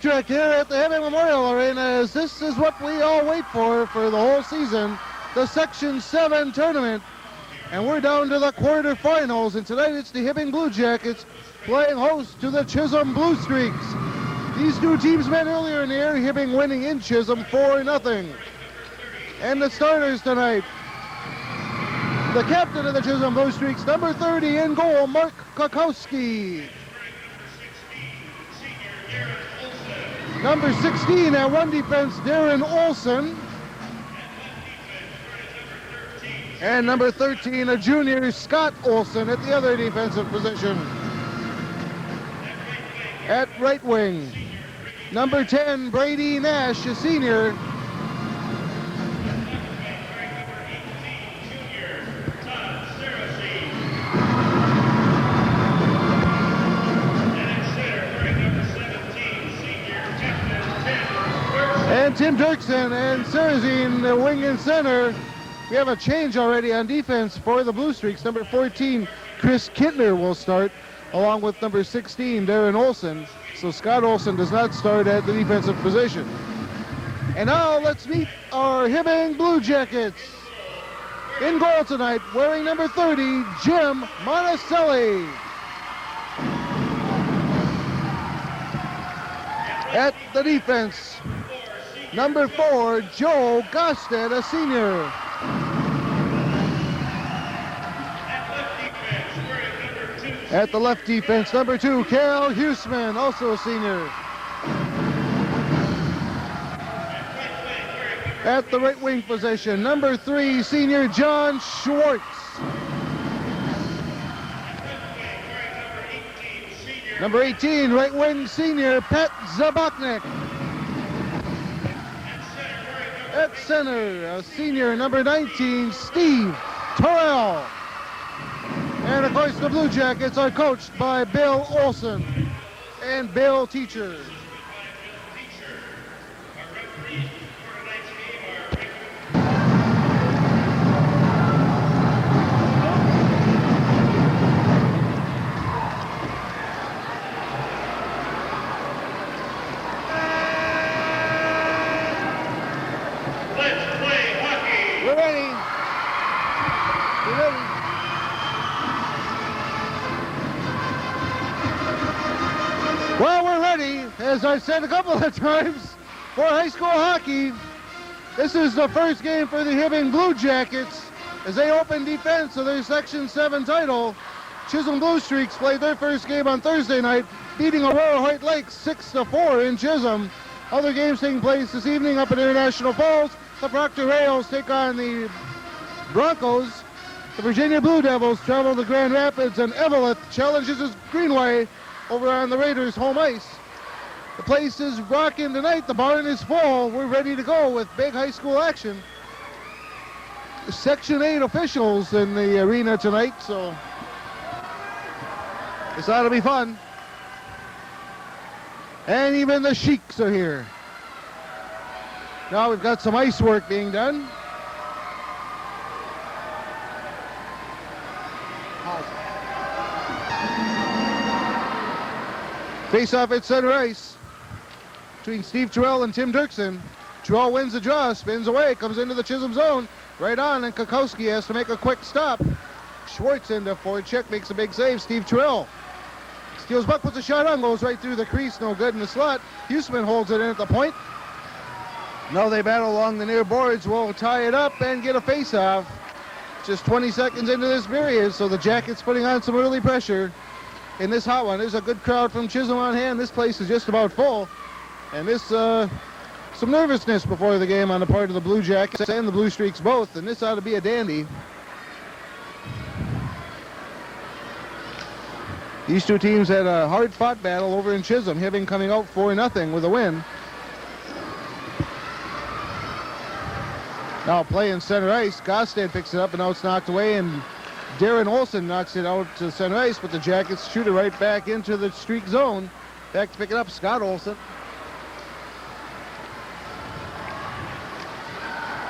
electric here at the Hibbing Memorial Arena, as this is what we all wait for the whole season, the Section 7 tournament. And we're down to the quarterfinals, and tonight it's the Hibbing Blue Jackets playing host to the Chisholm Blue Streaks. These two teams met earlier in the year, Hibbing winning in Chisholm 4-0. And the starters tonight, the captain of the Chisholm Blue Streaks, number 30 in goal, Mark Kokowski. Number 16 at run defense, Darren Olson. And number 13, a junior, Scott Olson at the other defensive position. At right wing, number 10, Brady Nash, a senior. And Tim Dirksen and Sarazine, the wing and center. We have a change already on defense for the Blue Streaks. Number 14, Chris Kittner will start, along with number 16, Darren Olson. So Scott Olson does not start at the defensive position. And now let's meet our Hibbing Blue Jackets. In goal tonight, wearing number 30, Jim Monticelli. At the defense, number 4, Joe Gosted, a senior. At the left defense, number 2, Carol Huseman, also a senior. At the right wing position, number 3, senior John Schwartz. Number 18, right wing senior Pat Zabotnik. At center, a senior, number 19, Steve Terrell. And of course, the Blue Jackets are coached by Bill Olson and Bill Teacher. Well, we're ready, as I've said a couple of times, for high school hockey. This is the first game for the Hibbing Blue Jackets as they open defense of their Section 7 title. Chisholm Blue Streaks played their first game on Thursday night, beating Aurora Hoyt Lakes 6-4 in Chisholm. Other games taking place this evening up in International Falls. The Proctor Rails take on the Broncos. The Virginia Blue Devils travel to Grand Rapids, and Eveleth challenges Greenway over on the Raiders' home ice. The place is rocking tonight. The barn is full. We're ready to go with big high school action. Section 8 officials in the arena tonight, so this ought to be fun. And even the Sheiks are here. Now we've got some ice work being done. Face-off at center ice between Steve Terrell and Tim Dirksen. Terrell wins the draw, spins away, comes into the Chisholm zone, right on, and Kokowski has to make a quick stop. Schwartz into forward check, makes a big save. Steve Terrell steals puck, puts a shot on, goes right through the crease, no good in the slot. Huseman holds it in at the point. Now they battle along the near boards, will tie it up and get a face-off. Just 20 seconds into this period, so the Jackets putting on some early pressure in this hot one. There's a good crowd from Chisholm on hand. This place is just about full. And this, some nervousness before the game on the part of the Blue Jackets and the Blue Streaks both. And this ought to be a dandy. These two teams had a hard-fought battle over in Chisholm. Hibbing coming out 4-0 with a win. Now playing center ice. Gosted picks it up, and now it's knocked away, and Darren Olson knocks it out to center ice, but the Jackets shoot it right back into the streak zone. Back to pick it up, Scott Olson.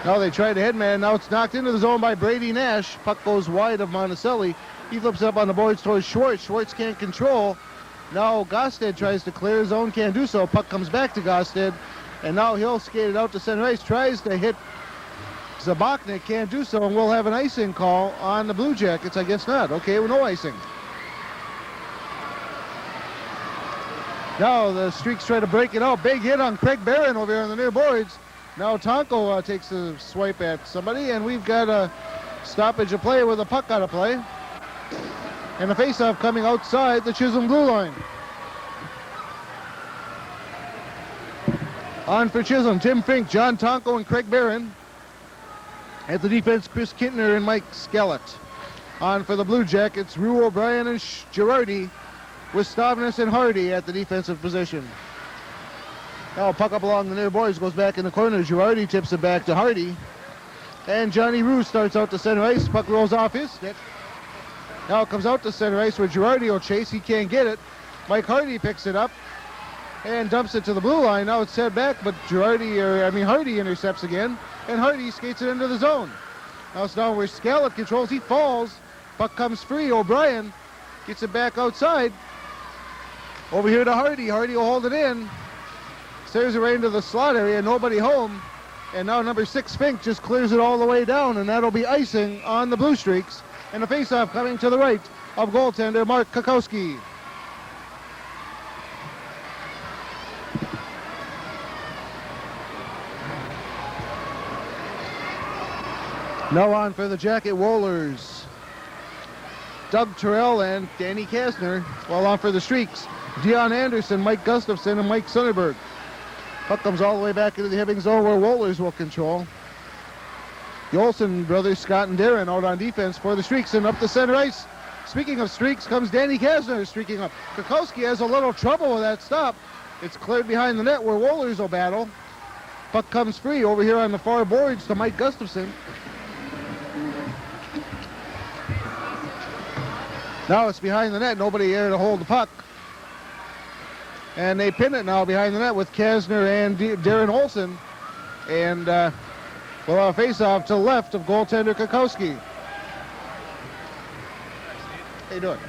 Now they try to headman. Now it's knocked into the zone by Brady Nash. Puck goes wide of Monticelli. He flips it up on the boards towards Schwartz. Schwartz can't control. Now Gosted tries to clear his own, can't do so. Puck comes back to Gosted, and now he'll skate it out to center ice. Tries to hit Zabachnik, can't do so, and we'll have an icing call on the Blue Jackets. I guess not. Okay, well, no icing. Now the Streaks try to break it out. Big hit on Craig Barron over here on the near boards. Now Tonko takes a swipe at somebody, and we've got a stoppage of play with a puck out of play. And a face-off coming outside the Chisholm blue line. On for Chisholm, Tim Fink, John Tonko, and Craig Barron. At the defense, Chris Kintner and Mike Skellett. On for the Blue Jackets, Rue O'Brien and Girardi, with Stavnis and Hardy at the defensive position. Now puck up along the near boards, goes back in the corner. Girardi tips it back to Hardy. And Johnny Rue starts out to center ice. Puck rolls off his stick. Now it comes out to center ice where Girardi will chase. He can't get it. Mike Hardy picks it up and dumps it to the blue line. Now it's set back, but Hardy intercepts again, and Hardy skates it into the zone. Now it's now where Skellett controls. He falls. Puck comes free. O'Brien gets it back outside. Over here to Hardy. Hardy will hold it in. Steers it right into the slot area. Nobody home. And now number 6, Fink, just clears it all the way down, and that'll be icing on the Blue Streaks. And a face-off coming to the right of goaltender Mark Kokowski. Now on for the Jacket Rollers. Doug Terrell and Danny Kastner. While on for the Streaks, Dion Anderson, Mike Gustafson, and Mike Sonnenberg. Puck comes all the way back into the Hibbing zone where Rollers will control. The Olsen brothers, Scott and Darren, out on defense for the Streaks, and up the center ice. Speaking of Streaks, comes Danny Kastner streaking up. Kokowski has a little trouble with that stop. It's cleared behind the net where Rollers will battle. Puck comes free over here on the far boards to Mike Gustafson. Now it's behind the net. Nobody there to hold the puck. And they pin it now behind the net with Kastner and Darren Olsen. And we'll have a face-off to the left of goaltender Kokowski. How you doing?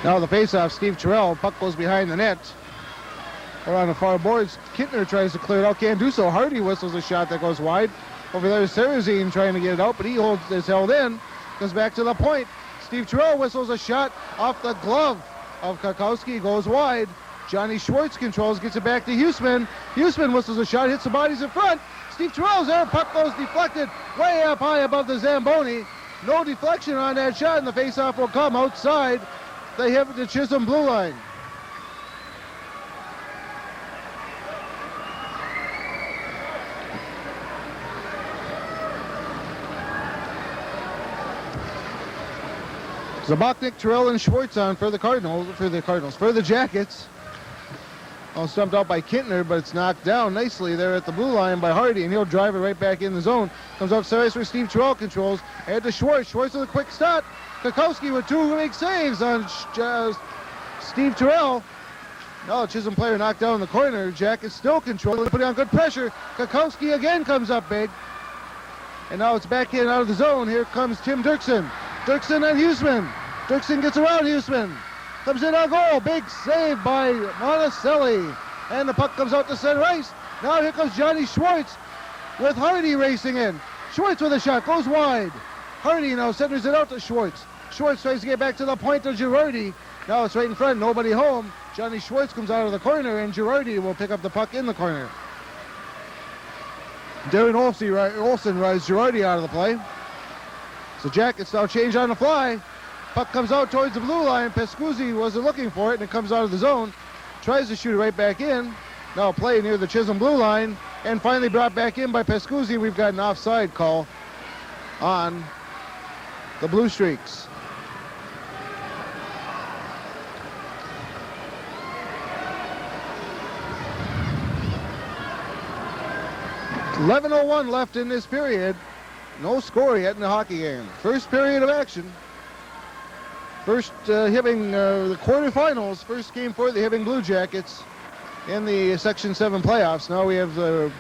Now the face-off, Steve Terrell. Puck goes behind the net. Or on the far boards, Kintner tries to clear it out, can't do so. Hardy whistles a shot that goes wide. Over there is Sarazine trying to get it out, but he is held in. Goes back to the point. Steve Terrell whistles a shot off the glove of Kokowski, goes wide. Johnny Schwartz controls, gets it back to Huseman. Huseman whistles a shot, hits the bodies in front. Steve Terrell's there, puck goes deflected way up high above the Zamboni. No deflection on that shot, and the faceoff will come outside the Chisholm blue line. Zabachnik, Terrell, and Schwartz on for the Jackets. All stumped out by Kintner, but it's knocked down nicely there at the blue line by Hardy, and he'll drive it right back in the zone. Comes up service where Steve Terrell controls. Ahead to Schwartz. Schwartz with a quick stop. Kokowski with 2 big saves on Steve Terrell. Now a Chisholm player knocked down in the corner. Jackets still controlling, putting on good pressure. Kokowski again comes up big. And now it's back in out of the zone. Here comes Tim Dirksen. Dirksen and Huseman. Dirksen gets around Huseman. Comes in on goal. Big save by Monticelli. And the puck comes out to center ice. Now here comes Johnny Schwartz with Hardy racing in. Schwartz with a shot. Goes wide. Hardy now centers it out to Schwartz. Schwartz tries to get back to the point of Girardi. Now it's right in front. Nobody home. Johnny Schwartz comes out of the corner, and Girardi will pick up the puck in the corner. Darren Olsen rides Girardi out of the play. So Jackets now change on the fly. Puck comes out towards the blue line. Pescuzzi wasn't looking for it, and it comes out of the zone. Tries to shoot it right back in. Now play near the Chisholm blue line, and finally brought back in by Pescuzzi. We've got an offside call on the Blue Streaks. .11:01 left in this period. No score yet in the hockey game. First period of action. First Hibbing, the quarterfinals, first game for the Hibbing Blue Jackets in the Section 7 playoffs. Now we have the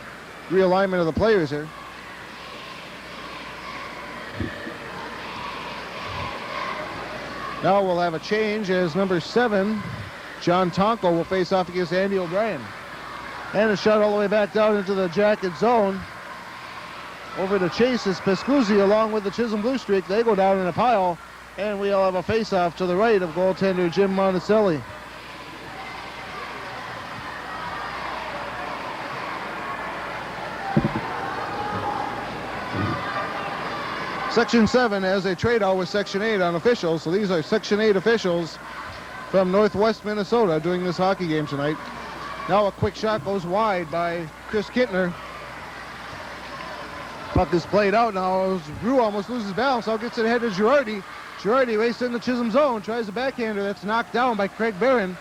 realignment of the players here. Now we'll have a change as number 7, John Tonko, will face off against Andy O'Brien. And a shot all the way back down into the Jacket zone. Over to Chase is Pescuzzi along with the Chisholm Blue Streak. They go down in a pile, and we'll have a face-off to the right of goaltender Jim Monticelli. Section 7 has a trade-out with Section 8 on officials, so these are Section 8 officials from Northwest Minnesota doing this hockey game tonight. Now a quick shot goes wide by Chris Kittner. Puck is played out now. Rue almost loses balance. Now gets it ahead to Girardi. Girardi races in the Chisholm zone, tries a backhander that's knocked down by Craig Barron.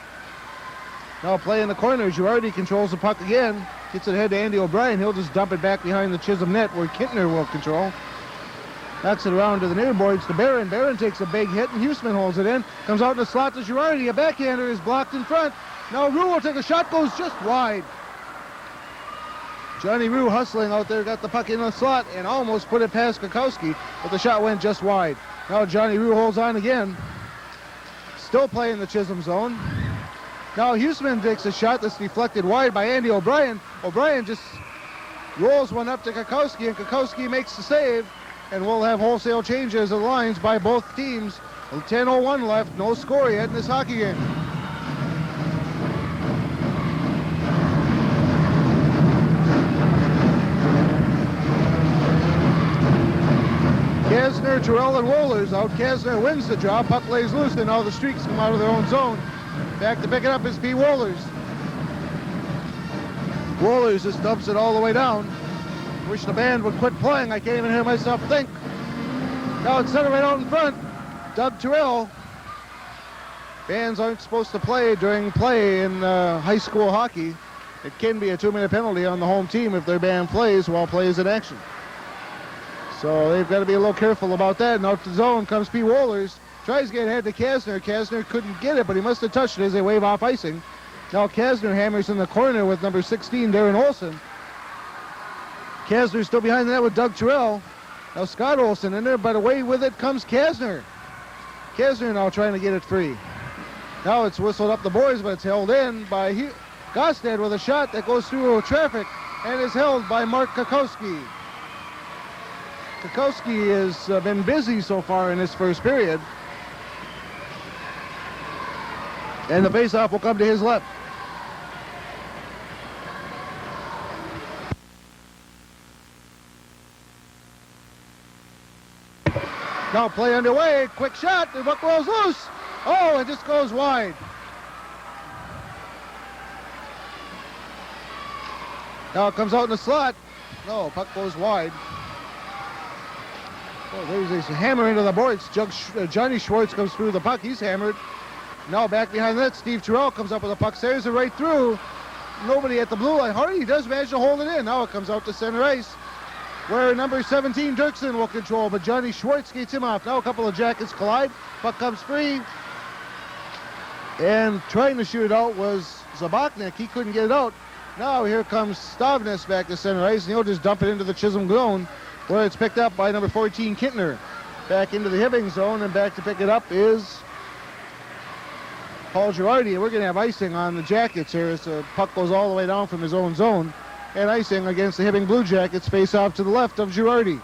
Now play in the corner. Girardi controls the puck again. Gets it ahead to Andy O'Brien. He'll just dump it back behind the Chisholm net where Kittner will control. Knocks it around to the near boards to Barron. Barron takes a big hit and Huseman holds it in. Comes out in the slot to Girardi. A backhander is blocked in front. Now Rue will take a shot, goes just wide. Johnny Rue hustling out there, got the puck in the slot and almost put it past Kokowski, but the shot went just wide. Now Johnny Rue holds on again. Still playing the Chisholm zone. Now Huseman takes a shot that's deflected wide by Andy O'Brien. O'Brien just rolls one up to Kokowski, and Kokowski makes the save. And we'll have wholesale changes of the lines by both teams. 10:01 left, no score yet in this hockey game. Kasner, Terrell, and Wohlers out. Kasner wins the draw. Puck lays loose, and now the Streaks come out of their own zone. Back to pick it up is P. Wohlers. Wohlers just dumps it all the way down. Wish the band would quit playing. I can't even hear myself think. Now it's center right out in front. Doug Terrell. Bands aren't supposed to play during play in high school hockey. It can be a 2-minute penalty on the home team if their band plays while play is in action. So they've got to be a little careful about that. And out to the zone comes P. Wohlers. Tries to get ahead to Kasner. Kasner couldn't get it, but he must have touched it as they wave off icing. Now Kasner hammers in the corner with number 16, Darren Olson. Kasner still behind the net with Doug Terrell. Now Scott Olson in there, but away with it comes Kasner. Kasner now trying to get it free. Now it's whistled up the boards, but it's held in by Gostad with a shot that goes through traffic and is held by Mark Kokowski. Kokowski has been busy so far in this first period. And the faceoff will come to his left. Now play underway, quick shot, the puck rolls loose. Oh, it just goes wide. Now it comes out in the slot. No, puck goes wide. Oh, there's a hammer into the boards. Johnny Schwartz comes through the puck. He's hammered. Now back behind that, Steve Terrell comes up with the puck. Sails it right through. Nobody at the blue line. Hardy does manage to hold it in. Now it comes out to center ice, where number 17, Dirksen, will control, but Johnny Schwartz skates him off. Now a couple of Jackets collide. Puck comes free. And trying to shoot it out was Zabachnik. He couldn't get it out. Now here comes Stavnes back to center ice, and he'll just dump it into the Chisholm zone, where it's picked up by number 14, Kittner. Back into the Hibbing zone, and back to pick it up is Paul Girardi. And we're going to have icing on the Jackets here as the puck goes all the way down from his own zone. And icing against the Hibbing Blue Jackets, face off to the left of Girardi.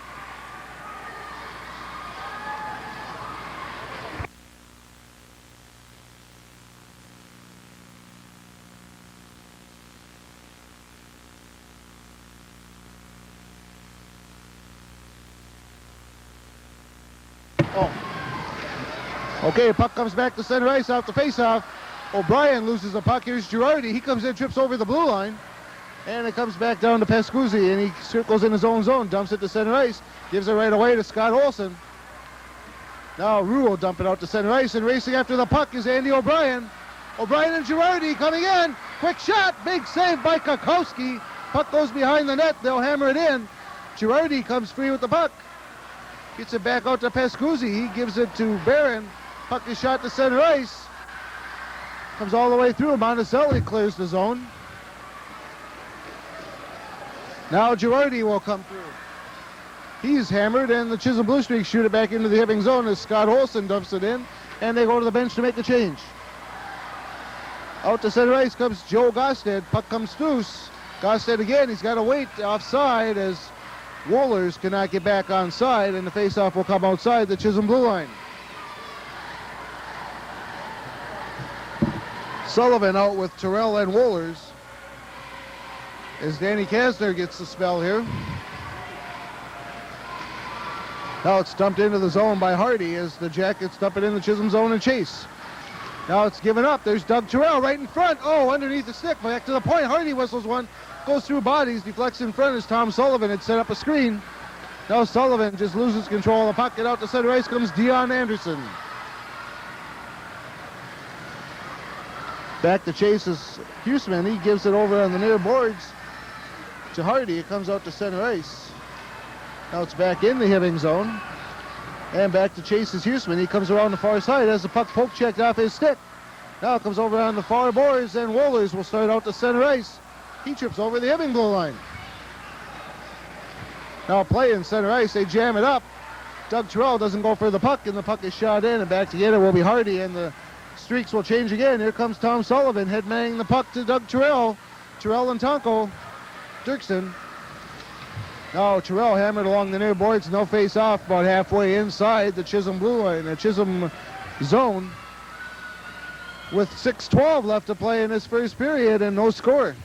Okay, puck comes back to center ice off the face-off. O'Brien loses the puck. Here's Girardi. He comes in, trips over the blue line. And it comes back down to Pescuzzi, and he circles in his own zone, dumps it to center ice, gives it right away to Scott Olson. Now Rue will dump it out to center ice, and racing after the puck is Andy O'Brien. O'Brien and Girardi coming in. Quick shot, big save by Kokowski. Puck goes behind the net. They'll hammer it in. Girardi comes free with the puck. Gets it back out to Pescuzzi. He gives it to Barron. Puck is shot to center ice. Comes all the way through. Monticelli clears the zone. Now Girardi will come through. He's hammered, and the Chisholm Blue Streaks shoot it back into the Hibbing zone as Scott Olson dumps it in, and they go to the bench to make the change. Out to center ice comes Joe Gosted. Puck comes loose. Gosted again. He's got to wait offside as Wohlers cannot get back onside, and the faceoff will come outside the Chisholm blue line. Sullivan out with Terrell and Wohlers as Danny Kasner gets the spell here. Now it's dumped into the zone by Hardy as the Jackets dump it in the Chisholm zone and chase. Now it's given up. There's Doug Terrell right in front. Oh, underneath the stick. Back to the point. Hardy whistles one. Goes through bodies. Deflects in front as Tom Sullivan had set up a screen. Now Sullivan just loses control of the puck. Get out to center ice comes Dion Anderson. Back to Chase's Huseman. He gives it over on the near boards to Hardy. It comes out to center ice. Now it's back in the Hibbing zone. And back to Chase's Huseman. He comes around the far side as the puck poke checked off his stick. Now it comes over on the far boards, and Wohlers will start out to center ice. He trips over the Hibbing blue line. Now play in center ice. They jam it up. Doug Terrell doesn't go for the puck, and the puck is shot in, and back to get it will be Hardy, and the streaks will change again. Here comes Tom Sullivan headbanging the puck to Doug Terrell. Terrell and Tonko. Dirksen. Now Terrell hammered along the near boards. No face off about halfway inside the Chisholm blue line, the Chisholm zone. With 6:12 left to play in this first period and no score.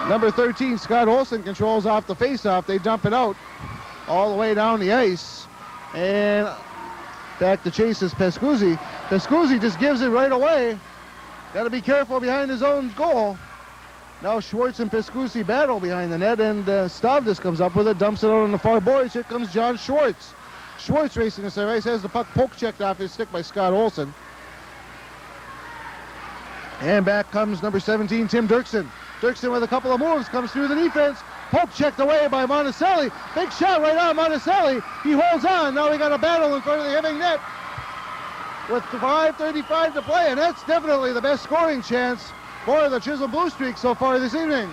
Number 13, Scott Olson, controls off the faceoff. They dump it out all the way down the ice. And back to Chase's Pescuzzi. Pescuzzi just gives it right away. Got to be careful behind his own goal. Now Schwartz and Pescuzzi battle behind the net, and Stavdis comes up with it, dumps it out on the far boards. Here comes John Schwartz. Schwartz racing the center ice, has the puck poke checked off his stick by Scott Olson. And back comes number 17, Tim Dirksen. Dirksen with a couple of moves, comes through the defense. Poke checked away by Monticelli. Big shot right on Monticelli. He holds on. Now we got a battle in front of the Hibbing net with 5:35 to play, and that's definitely the best scoring chance for the Chisholm Blue Streaks so far this evening.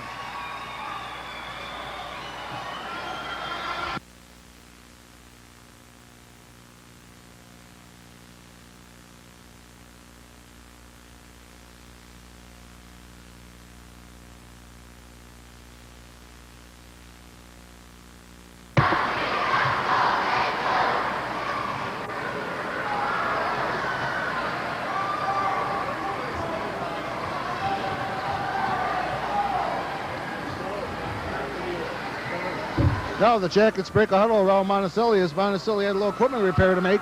Now the Jackets break a huddle around Monticelli as Monticelli had a little equipment repair to make.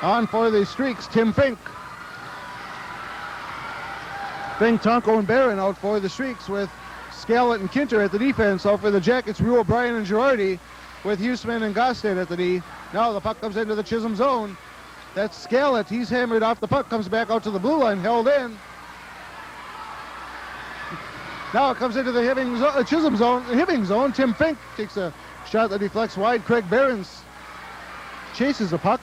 On for the Streaks, Tim Fink. Fink, Tonko, and Barron out for the Streaks with Scallett and Kinter at the defense. Out for the Jackets, Rue O'Brien and Girardi with Huseman and Gosted at the D. Now the puck comes into the Chisholm zone. That's Scallett. He's hammered off the puck, comes back out to the blue line, held in. Now it comes into the Chisholm zone, the Hibbing zone. Tim Fink takes a shot that deflects wide. Craig Barons chases the puck.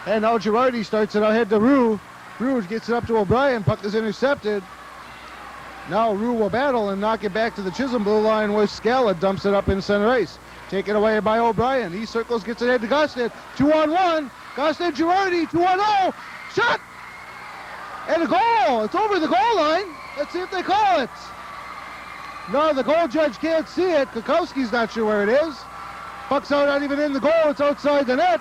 And now Girardi starts it ahead to Rue. Rue gets it up to O'Brien. Puck is intercepted. Now Rue will battle and knock it back to the Chisholm blue line where Scala dumps it up in center ice. Taken away by O'Brien. He circles, gets it ahead to Gosted. 2-on-1. Gosted, Girardi, 2-on-0. Shot! And a goal. It's over the goal line. Let's see if they call it. No, the goal judge can't see it. Kukowski's not sure where it is. Puck's out, not even in the goal. It's outside the net.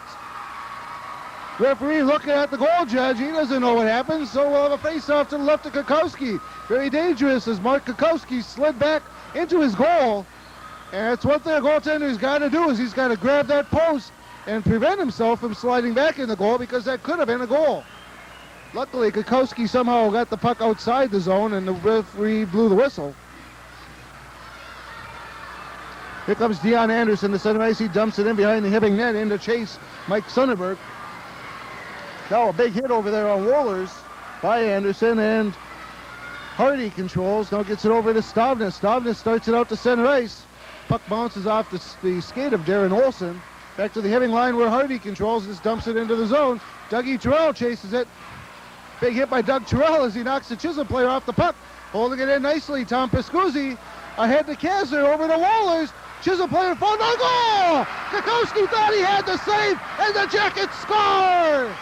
Referee looking at the goal judge. He doesn't know what happened, so we'll have a face-off to the left of Kukowski. Very dangerous as Mark Kukowski slid back into his goal. And it's one thing a goaltender's got to do is he's got to grab that post and prevent himself from sliding back in the goal because that could have been a goal. Luckily, Kukowski somehow got the puck outside the zone and the referee blew the whistle. Here comes Dion Anderson, the center ice. He dumps it in behind the Hibbing net into Chase Mike Sonnenberg. Now a big hit over there on Wohlers by Anderson, and Hardy controls, now gets it over to Stavnes. Stavnes starts it out to center ice. Puck bounces off the skate of Darren Olsen. Back to the Hibbing line where Hardy controls, just dumps it into the zone. Dougie Terrell chases it. Big hit by Doug Terrell as he knocks the Chisholm player off the puck. Holding it in nicely, Tom Piscuzzi. Ahead to Kasner, over to Wallers. Chisholm player fall, no goal! Kakowski thought he had the save, and the Jackets score!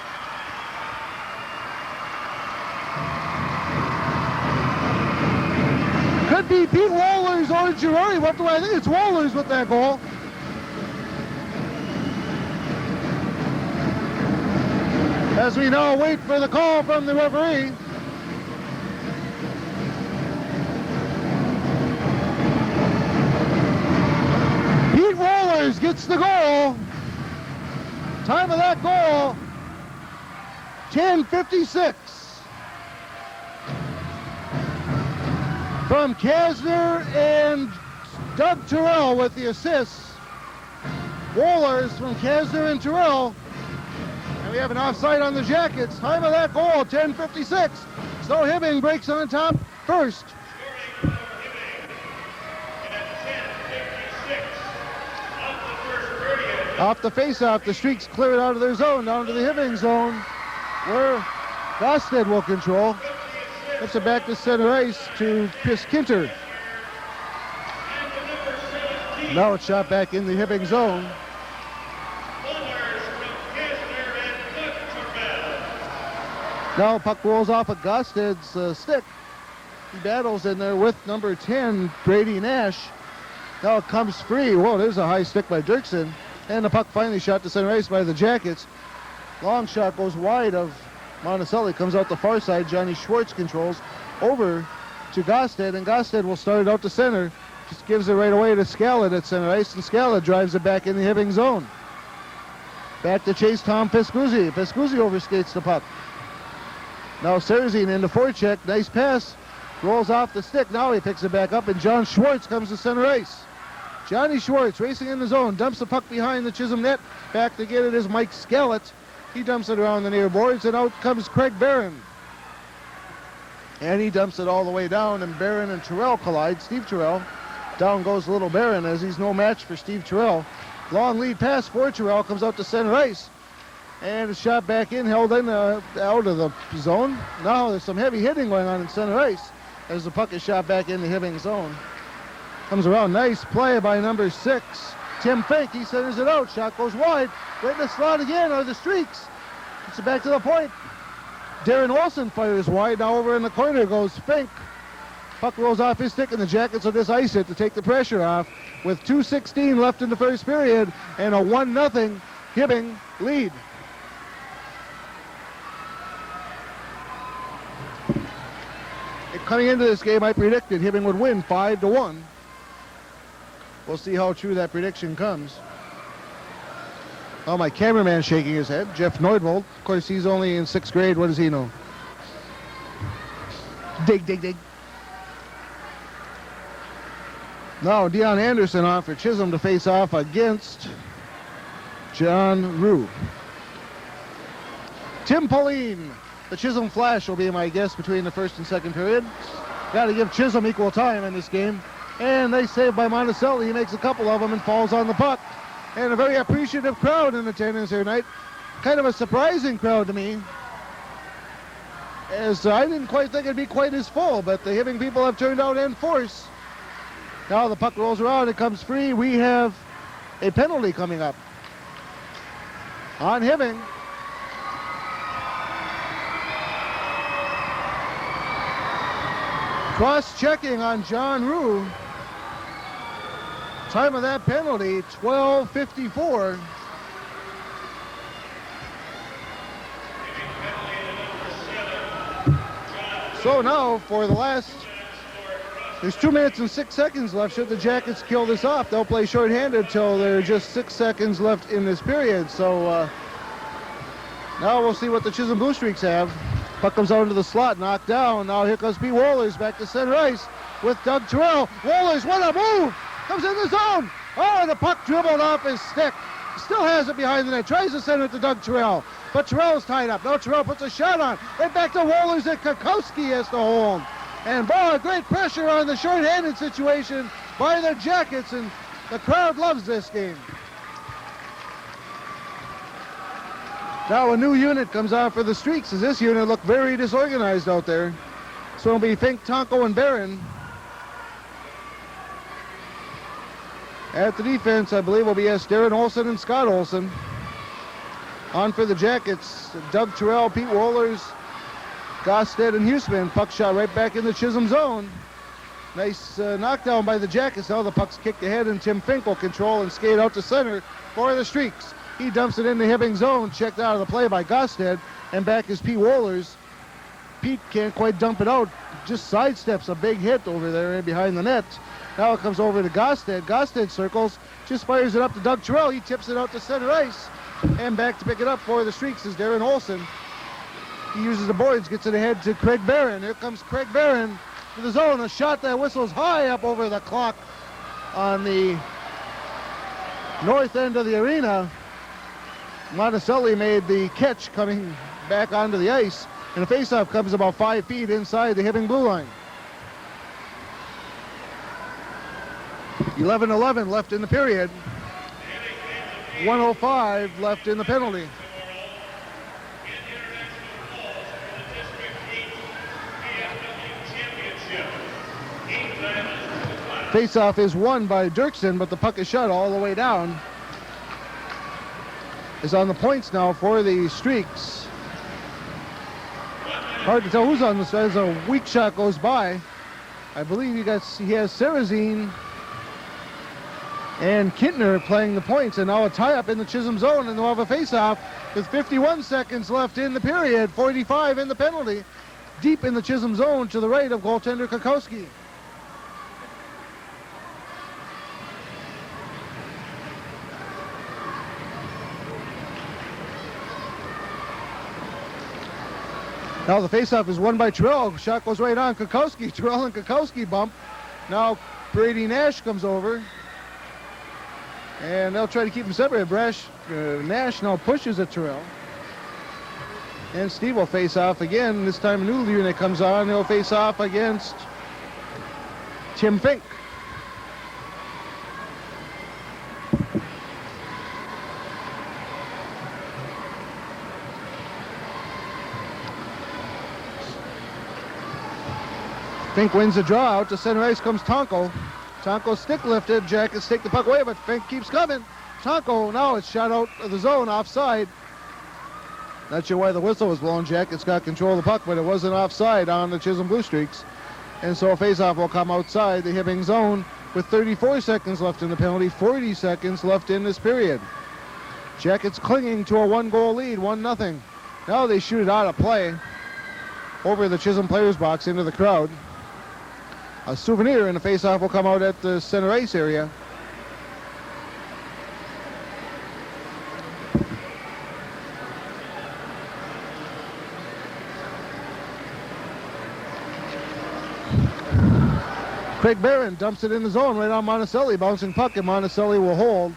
Could be Pete Wallers or Girardi. What do I think? It's Wallers with that goal. As we now wait for the call from the referee. Pete Wallers gets the goal. Time of that goal, 10:56. From Kasner and Doug Terrell with the assists. Wallers from Kasner and Terrell. And we have an offside on the Jackets. Time of that goal, 10:56. So Hibbing breaks on top first. Off the face-off, the Streaks clear it out of their zone, down to the Hibbing zone, where Gosted will control. Puts it back to center ice to Chris Kinter. Now it's shot back in the Hibbing zone. Now puck rolls off of Gosted's stick. He battles in there with number 10, Brady Nash. Now it comes free. Whoa, there's a high stick by Dirksen. And the puck finally shot to center ice by the Jackets. Long shot goes wide of Monticelli, comes out the far side. Johnny Schwartz controls over to Gosted, and Gosted will start it out to center. Just gives it right away to Scallon at center ice, and Scallon drives it back in the Hibbing zone. Back to chase Tom Piscuzzi. Piscuzzi overskates the puck. Now Serzine into forecheck. Nice pass. Rolls off the stick. Now he picks it back up, and John Schwartz comes to center ice. Johnny Schwartz racing in the zone, dumps the puck behind the Chisholm net. Back to get it is Mike Skellett. He dumps it around the near boards, and out comes Craig Barron. And he dumps it all the way down, and Barron and Terrell collide. Steve Terrell. Down goes little Barron as he's no match for Steve Terrell. Long lead pass for Terrell, comes out to center ice. And it's shot back in, held in out of the zone. Now there's some heavy hitting going on in center ice as the puck is shot back in the Hibbing zone. Comes around, nice play by number 6, Tim Fink. He centers it out, shot goes wide. Right in the slot again are the Streaks. Gets it back to the point. Darren Olsen fires wide, now over in the corner goes Fink. Puck rolls off his stick and the Jackets will just ice it to take the pressure off with 2:16 left in the first period and a 1-0 Hibbing lead. Coming into this game, I predicted Hibbing would win 5-1. We'll see how true that prediction comes. Oh, my cameraman shaking his head. Jeff Neudvold. Of course, he's only in 6th grade. What does he know? Dig, dig, dig. Now, Dion Anderson on for Chisholm to face off against John Rue. Tim Pauline. The Chisholm Flash will be my guess between the first and second period. Got to give Chisholm equal time in this game. And they saved by Monticelli. He makes a couple of them and falls on the puck. And a very appreciative crowd in attendance here tonight. Kind of a surprising crowd to me, as I didn't quite think it'd be quite as full, but the Hibbing people have turned out in force. Now the puck rolls around. It comes free. We have a penalty coming up on Hibbing. Cross-checking on John Rue. Time of that penalty, 12:54. So now for the last, there's 2 minutes and 6 seconds left. Should the Jackets kill this off, they'll play shorthanded till there are just 6 seconds left in this period. So now we'll see what the Chisholm Blue Streaks have. Puck comes out into the slot, knocked down. Now here comes Pete Wallers back to center ice with Doug Terrell. Wallers, what a move! Comes in the zone. Oh, and the puck dribbled off his stick. Still has it behind the net. Tries to send it to Doug Terrell. But Terrell's tied up. Now Terrell puts a shot on. Right back to Wallers, and Kakowski has to hold. And boy, great pressure on the short-handed situation by the Jackets, and the crowd loves this game. Now a new unit comes on for the Streaks, as this unit looked very disorganized out there. So it'll be Fink, Tonko, and Barron. At the defense, I believe, will be Darren Olsen and Scott Olsen. On for the Jackets, Doug Terrell, Pete Wohlers, Gosted, and Huseman. Puck shot right back in the Chisholm zone. Nice knockdown by the Jackets. Now the puck's kicked ahead, and Tim Fink will control and skate out to center for the Streaks. He dumps it in the Hibbing zone, checked out of the play by Gosted, and back is Pete Wohlers. Pete can't quite dump it out, just sidesteps a big hit over there behind the net. Now it comes over to Gosted. Gosted circles, just fires it up to Doug Terrell. He tips it out to center ice, and back to pick it up for the Streaks is Darren Olsen. He uses the boards, gets it ahead to Craig Barron. Here comes Craig Barron to the zone. A shot that whistles high up over the clock on the north end of the arena. Monticelli made the catch coming back onto the ice, and the faceoff comes about 5 feet inside the Hibbing blue line. 11-11 left in the period. 1:05 left in the penalty. Faceoff is won by Dirksen, but the puck is shot all the way down. Is on the points now for the Streaks. Hard to tell who's on the side as a weak shot goes by. I believe he has Sarazine and Kintner playing the points, and now a tie-up in the Chisholm zone, and they'll have a face-off with 51 seconds left in the period, 45 in the penalty, deep in the Chisholm zone to the right of goaltender Kokowski. Now the faceoff is won by Terrell. Shot goes right on Kokowski. Terrell and Kokowski bump. Now Brady Nash comes over, and they'll try to keep them separated. Nash now pushes at Terrell, and Steve will face off again. This time a new unit comes on. He'll face off against Tim Fink. Fink wins the draw. Out to center ice comes Tonko. Tonko stick lifted. Jackets take the puck away, but Fink keeps coming. Tonko, now it's shot out of the zone, offside. Not sure why the whistle was blown. Jackets got control of the puck, but it wasn't offside on the Chisholm Blue Streaks. And so a faceoff will come outside the Hibbing zone with 34 seconds left in the penalty, 40 seconds left in this period. Jackets clinging to a one-goal lead, 1-0. Now they shoot it out of play over the Chisholm players box into the crowd. A souvenir, and the faceoff will come out at the center ice area. Craig Barron dumps it in the zone right on Monticelli. Bouncing puck, and Monticelli will hold.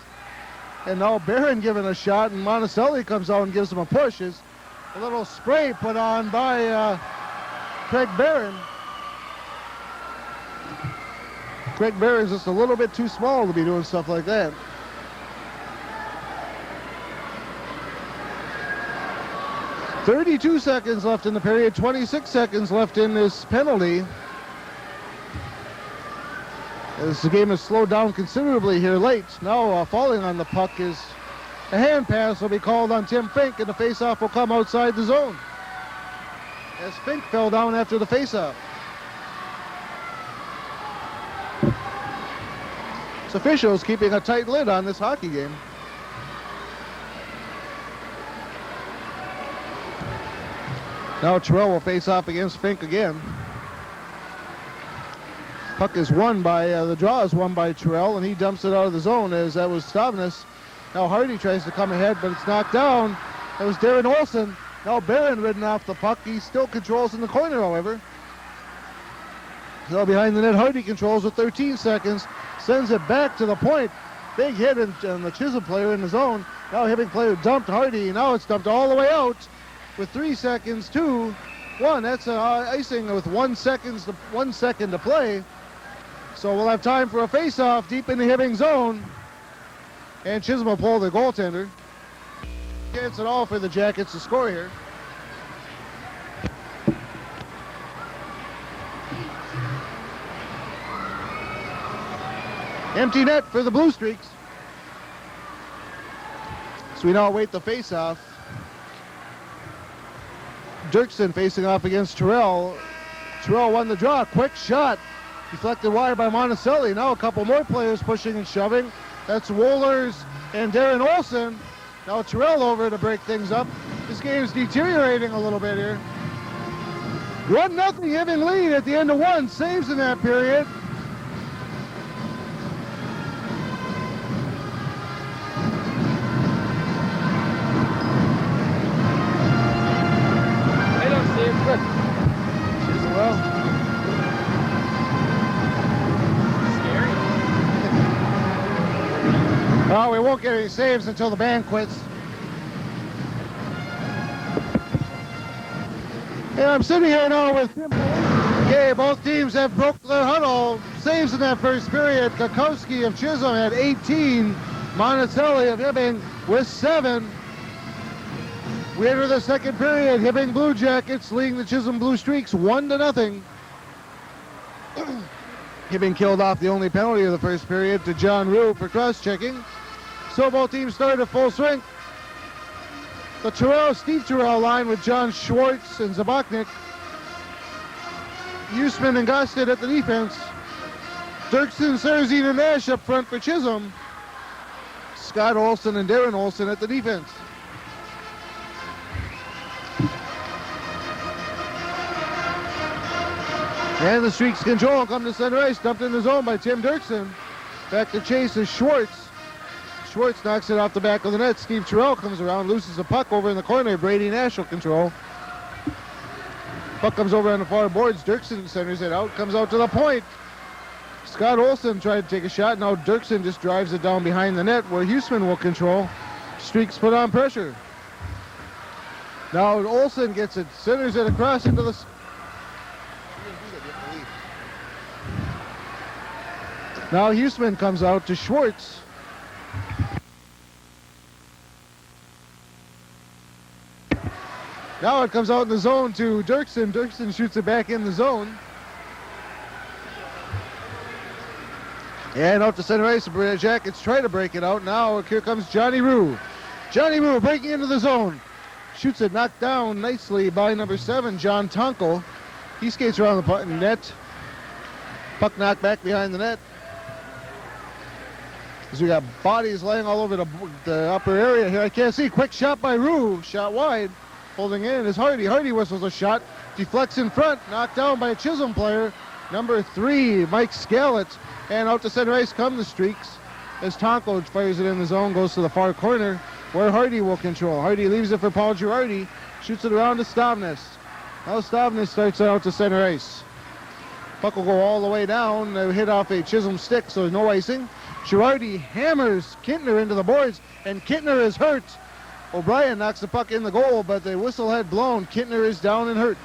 And now Barron giving a shot, and Monticelli comes out and gives him a push. Is a little spray put on by Craig Barron. Craig Barron's just a little bit too small to be doing stuff like that. "32 seconds left in the period, 26 seconds left in this penalty. As the game has slowed down considerably here late. Now falling on the puck is a hand pass will be called on Tim Fink, and the faceoff will come outside the zone. As Fink fell down after the faceoff. Officials keeping a tight lid on this hockey game. Now Terrell will face off against Fink again. Puck is won by, the draw is won by Terrell, and he dumps it out of the zone as that was Stavnes. Now Hardy tries to come ahead, but it's knocked down. That was Darren Olsen. Now Barron ridden off the puck. He still controls in the corner, however. So behind the net, Hardy controls with 13 seconds. Sends it back to the point. Big hit on the Chisholm player in the zone. Now Hibbing player dumped Hardy. Now it's dumped all the way out with 3 seconds to one. That's icing with 1 second to play. So we'll have time for a face-off deep in the Hibbing zone. And Chisholm will pull the goaltender. Chance at all for the Jackets to score here. Empty net for the Blue Streaks. So we now await the face-off. Dirksen facing off against Terrell. Terrell won the draw. Quick shot. Deflected wide by Monticelli. Now a couple more players pushing and shoving. That's Wohlers and Darren Olsen. Now Terrell over to break things up. This game's deteriorating a little bit here. 1-0 Hibbing lead at the end of one. Saves in that period. They don't see it quick. Chisholm. Well, we won't get any saves until the band quits. And I'm sitting here now with Tim. Okay, both teams have broke their huddle. Saves in that first period. Kakowski of Chisholm had 18. Monticelli of Hibbing with 7. We enter the second period. Hibbing Blue Jackets leading the Chisholm Blue Streaks 1-0. Hibbing killed off the only penalty of the first period to John Rue for cross-checking. So both teams started at full strength. The Steve Terrell line with John Schwartz and Zabachnik. Usman and Gosted at the defense. Dirksen, Serzine, and Nash up front for Chisholm. Scott Olsen and Darren Olsen at the defense. And the Streaks control come to center ice, dumped in the zone by Tim Dirksen. Back to chase is Schwartz. Schwartz knocks it off the back of the net. Steve Terrell comes around, loses the puck over in the corner. Brady Nash will control. Puck comes over on the far boards. Dirksen centers it out, comes out to the point. Scott Olsen tried to take a shot. Now Dirksen just drives it down behind the net where Huseman will control. Streaks put on pressure. Now Olsen gets it, centers it across into the... Now Huseman comes out to Schwartz. Now it comes out in the zone to Dirksen. Dirksen shoots it back in the zone. And out to center ice, the Jackets try to break it out. Now here comes Johnny Rue. Johnny Rue breaking into the zone. Shoots it knocked down nicely by number 7, John Tonkel. He skates around the net. Puck knocked back behind the net. As we got bodies laying all over the upper area here. I can't see. Quick shot by Rue. Shot wide. Holding in is Hardy. Hardy whistles a shot. Deflects in front. Knocked down by a Chisholm player. Number 3, Mike Scallett. And out to center ice come the Streaks. As Tonko fires it in the zone. Goes to the far corner where Hardy will control. Hardy leaves it for Paul Girardi. Shoots it around to Stavnes. Now Stavnes starts out to center ice. Puck will go all the way down. They hit off a Chisholm stick, so no icing. Girardi hammers Kintner into the boards, and Kintner is hurt. O'Brien knocks the puck in the goal, but the whistle had blown. Kintner is down and hurt.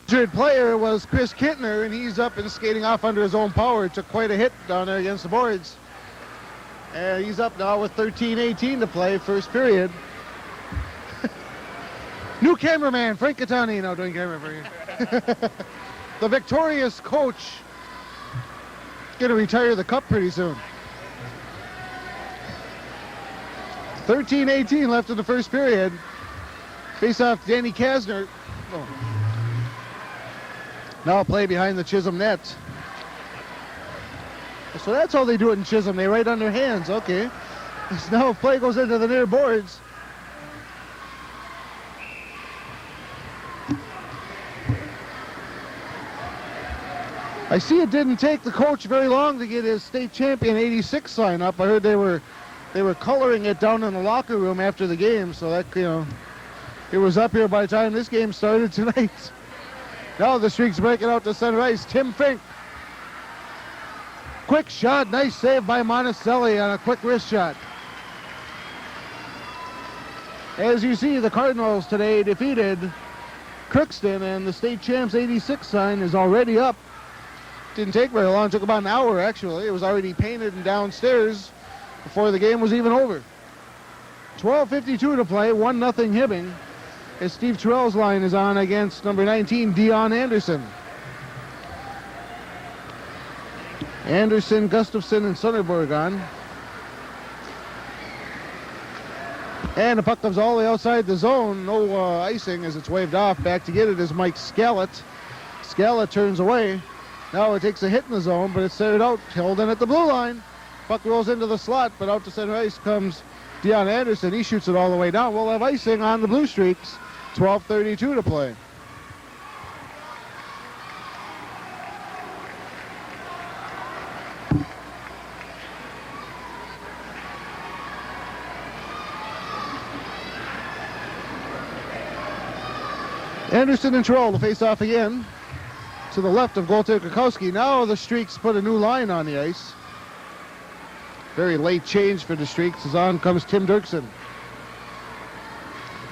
Injured player was Chris Kintner, and he's up and skating off under his own power. Took quite a hit down there against the boards. And he's up now with 13:18 to play, first period. New cameraman, Frank Catani, now doing camera for you. The victorious coach. Going to retire the cup pretty soon. 13:18 left in the first period. Face off Danny Kasner. Oh. Now a play behind the Chisholm net. So that's how they do it in Chisholm. They write on their hands. Okay. So now a play goes into the near boards. I see it didn't take the coach very long to get his state champion 86 sign up. I heard they were coloring it down in the locker room after the game, so that, you know, it was up here by the time this game started tonight. Now the Streaks break it out to center ice. Tim Fink. Quick shot, nice save by Monticelli on a quick wrist shot. As you see, the Cardinals today defeated Crookston, and the state champs 86 sign is already up. Didn't take very long, took about an hour actually. It was already painted and downstairs before the game was even over. 12:52 to play, 1-0 Hibbing, as Steve Terrell's line is on against number 19, Dion Anderson. Anderson, Gustafson, and Sonderborg on. And the puck comes all the way outside the zone. No icing as it's waved off. Back to get it is Mike Scallett. Scallett turns away. Now it takes a hit in the zone, but it's centered out, held in at the blue line. Puck rolls into the slot, but out to center ice comes Dion Anderson. He shoots it all the way down. We'll have icing on the Blue Streaks. 12:32 to play. Anderson and Terrell to face off again to the left of goaltender Kukowski. Now the Streaks put a new line on the ice. Very late change for the Streaks as on comes Tim Dirksen.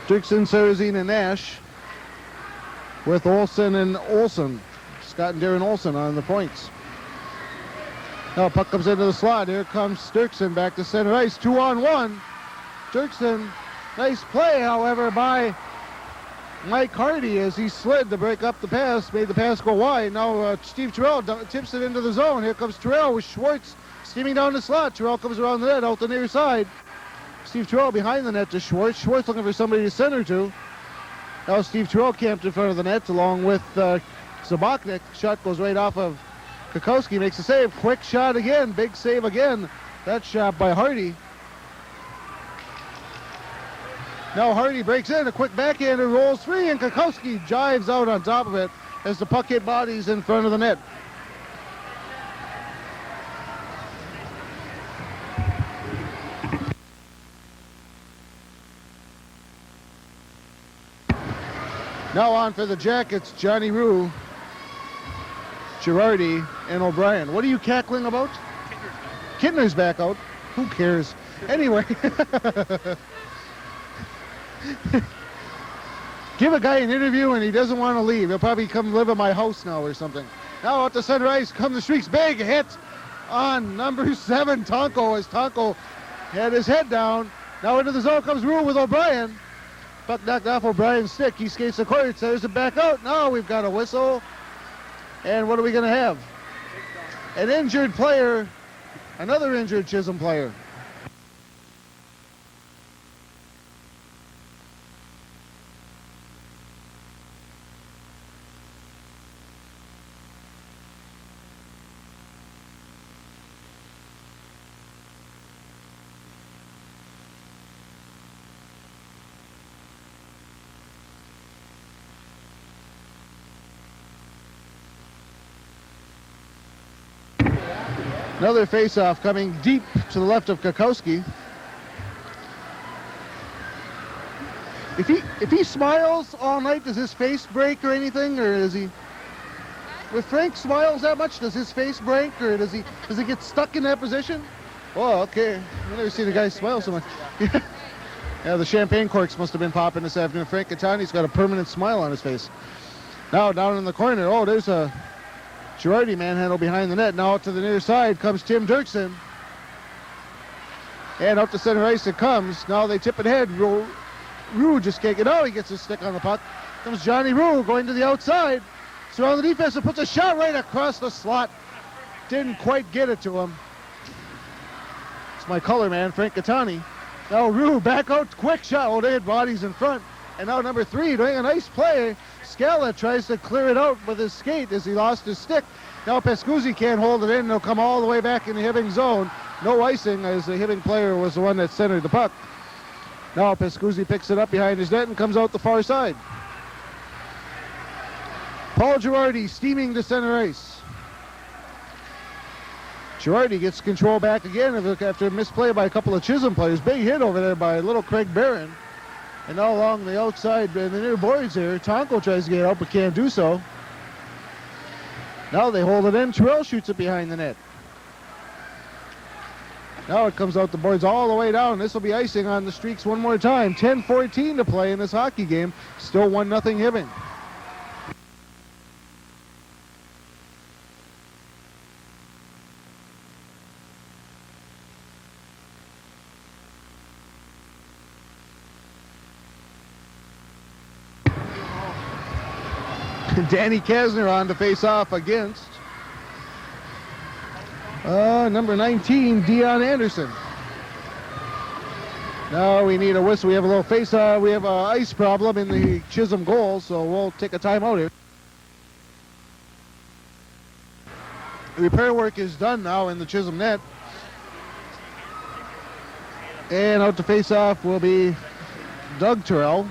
Dirksen, Sarazine, and Nash with Olsen and Olsen. Scott and Darren Olsen on the points. Now puck comes into the slot. Here comes Dirksen back to center ice. 2-on-1. Dirksen, nice play, however, by Mike Hardy as he slid to break up the pass, made the pass go wide. Now Steve Terrell tips it into the zone. Here comes Terrell with Schwartz steaming down the slot. Terrell comes around the net out the near side. Steve Terrell behind the net to Schwartz. Schwartz looking for somebody to center to. Now Steve Terrell camped in front of the net along with Zaboknik. Shot goes right off of Kukowski, makes a save. Quick shot again, big save again. That shot by Hardy. Now Hardy breaks in, a quick backhander, rolls free, and Kukowski jives out on top of it as the puck hit bodies in front of the net. Now on for the Jackets, Johnny Rue, Girardi, and O'Brien. What are you cackling about? Kittner's back out. Who cares? Anyway. Give a guy an interview and he doesn't want to leave. He'll probably come live at my house now or something. Now out to center ice come the Streaks. Big hit on number 7, Tonko, as Tonko had his head down. Now into the zone comes Rule with O'Brien. Puck knocked off O'Brien's stick. He skates the corner, centers it back out. Now we've got a whistle. And what are we going to have? An injured player. Another injured Chisholm player. Another face-off coming deep to the left of Kukowski. If he smiles all night, does his face break or anything, or does he? If Frank smiles that much, does his face break, or does he get stuck in that position? Oh, okay. I've never seen a guy smile so much. Yeah, the champagne corks must have been popping this afternoon. Frank Catani's got a permanent smile on his face. Now down in the corner. Oh, there's a Girardi manhandle behind the net. Now out to the near side comes Tim Dirksen. And out to center ice it comes. Now they tip it ahead. Rue just can't get out. He gets his stick on the puck. Comes Johnny Rue going to the outside. Surround the defense and puts a shot right across the slot. Didn't quite get it to him. It's my color man, Frank Catani. Now Rue back out, quick shot. Oh, they had bodies in front. And now number 3 doing a nice play. Scala tries to clear it out with his skate as he lost his stick. Now Pescuzzi can't hold it in. They'll come all the way back in the Hibbing zone. No icing as the Hibbing player was the one that centered the puck. Now Pescuzzi picks it up behind his net and comes out the far side. Paul Girardi steaming to center ice. Girardi gets control back again after a misplay by a couple of Chisholm players. Big hit over there by little Craig Barron. And now along the outside, in the near boards here, Tonko tries to get out but can't do so. Now they hold it in. Terrell shoots it behind the net. Now it comes out the boards all the way down. This will be icing on the Streaks one more time. 10-14 to play in this hockey game. Still 1-0 Hibbing. Danny Kasner on to face off against number 19, Dion Anderson. Now we need a whistle. We have a little we have an ice problem in the Chisholm goal, so we'll take a timeout here. The repair work is done now in the Chisholm net. And out to face off will be Doug Terrell.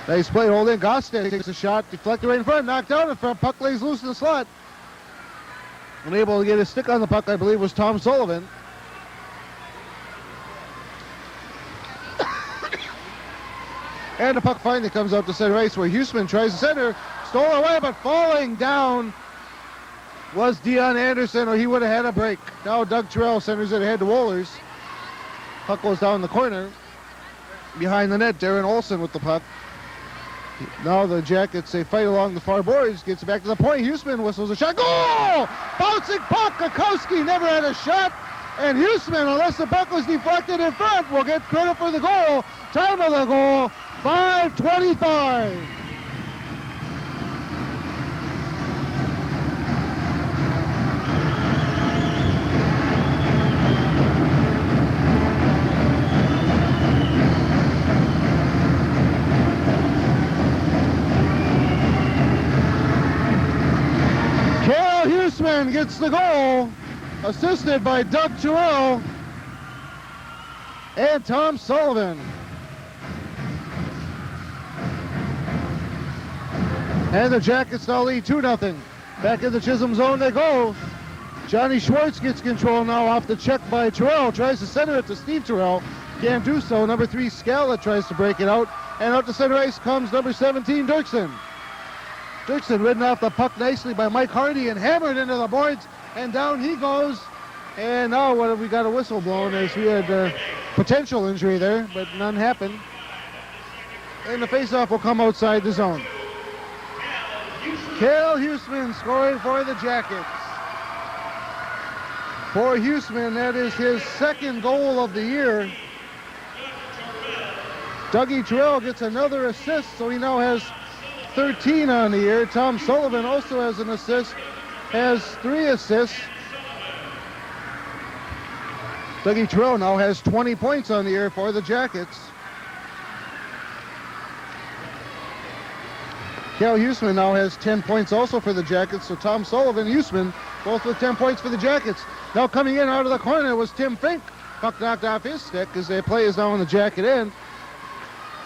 Nice play, hold in. Gostek takes a shot, deflected right in front, knocked out in front. Puck lays loose in the slot. Unable to get his stick on the puck, I believe, was Tom Sullivan. And the puck finally comes out to center ice where Huseman tries to center. Stolen away, but falling down was Dion Anderson, or he would have had a break. Now Doug Terrell centers it ahead to Wohlers. Puck goes down the corner. Behind the net, Darren Olsen with the puck. Now the Jackets, they fight along the far boards, gets it back to the point. Huseman whistles a shot. Goal! Bouncing puck. Kokowski never had a shot. And Huseman, unless the puck was deflected in front, will get credit for the goal. Time of the goal, 5:25. Huseman gets the goal, assisted by Doug Terrell and Tom Sullivan. And the Jackets now lead 2-0. Back in the Chisholm zone they go. Johnny Schwartz gets control now off the check by Terrell. Tries to center it to Steve Terrell. Can't do so. Number 3, Scala tries to break it out. And out to center ice comes number 17, Dirksen. Dirksen ridden off the puck nicely by Mike Hardy and hammered into the boards, and down he goes. And now what have we got a whistle blown as we had a potential injury there, but none happened. And the faceoff will come outside the zone. Cale Huseman scoring for the Jackets. For Huseman, that is his second goal of the year. Dougie Terrell gets another assist, so he now has 13 on the year. Tom Sullivan also has an assist, has 3 assists. Dougie Terrell now has 20 points on the year for the Jackets. Cale Huseman now has 10 points also for the Jackets, so Tom Sullivan, Huseman, both with 10 points for the Jackets. Now coming in out of the corner was Tim Fink. Puck knocked off his stick as the play is now on the Jacket end.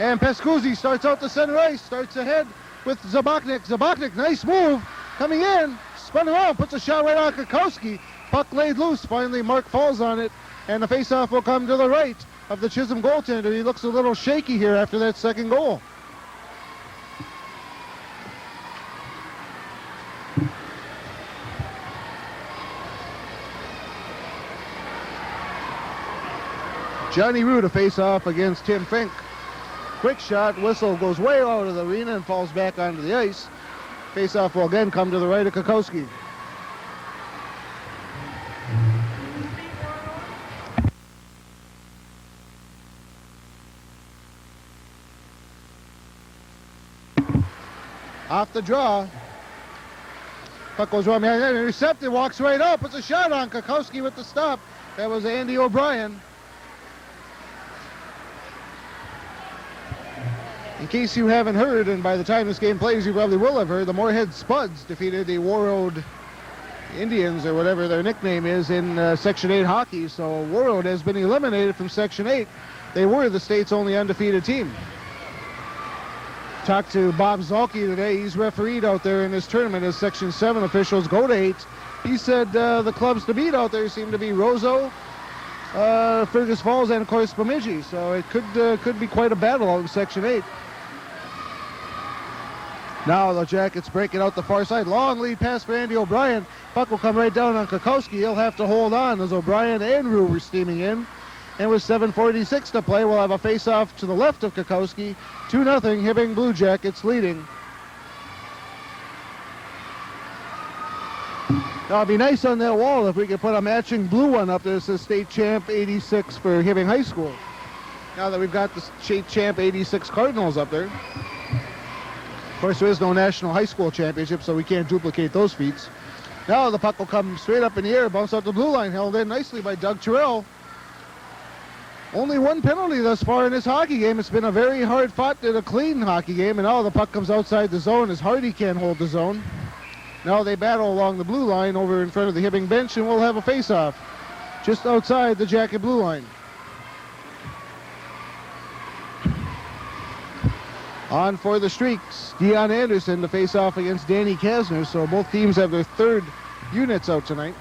And Pescuzzi starts out the center ice, starts ahead with Zabachnik. Zabachnik, nice move, coming in, spun around, puts a shot right on Kokowski. Puck laid loose, finally Mark falls on it, and the faceoff will come to the right of the Chisholm goaltender. He looks a little shaky here after that second goal. Johnny Rue to face off against Tim Fink. Quick shot, whistle goes way out of the arena and falls back onto the ice. Face-off will again come to the right of Kokowski. Off the draw. Puck goes wrong behind that, intercepted, walks right up, puts a shot on Kokowski with the stop. That was Andy O'Brien. In case you haven't heard, and by the time this game plays, you probably will have heard, the Moorhead Spuds defeated the Warroad Indians, or whatever their nickname is, in Section 8 hockey. So Warroad has been eliminated from Section 8. They were the state's only undefeated team. Talked to Bob Zalke today. He's refereed out there in this tournament as Section 7 officials go to 8. He said the clubs to beat out there seem to be Roseau, Fergus Falls, and of course Bemidji. So it could be quite a battle out in Section 8. Now the Jackets break it out the far side. Long lead pass for Andy O'Brien. Puck will come right down on Kokowski. He'll have to hold on as O'Brien and Rue were steaming in. And with 7:46 to play, we'll have a face-off to the left of Kokowski. 2-0, Hibbing Blue Jackets leading. Now, it'd be nice on that wall if we could put a matching blue one up there that says State Champ 86 for Hibbing High School. Now that we've got the State Champ 86 Cardinals up there. Of course, there is no National High School Championship, so we can't duplicate those feats. Now the puck will come straight up in the air, bounce out the blue line, held in nicely by Doug Terrell. Only one penalty thus far in this hockey game. It's been a very hard-fought and a clean hockey game, and now the puck comes outside the zone as Hardy can't hold the zone. Now they battle along the blue line over in front of the Hibbing bench, and we'll have a face-off just outside the Jacket blue line. On for the Streaks, Dion Anderson to face off against Danny Kasner, so both teams have their third units out tonight.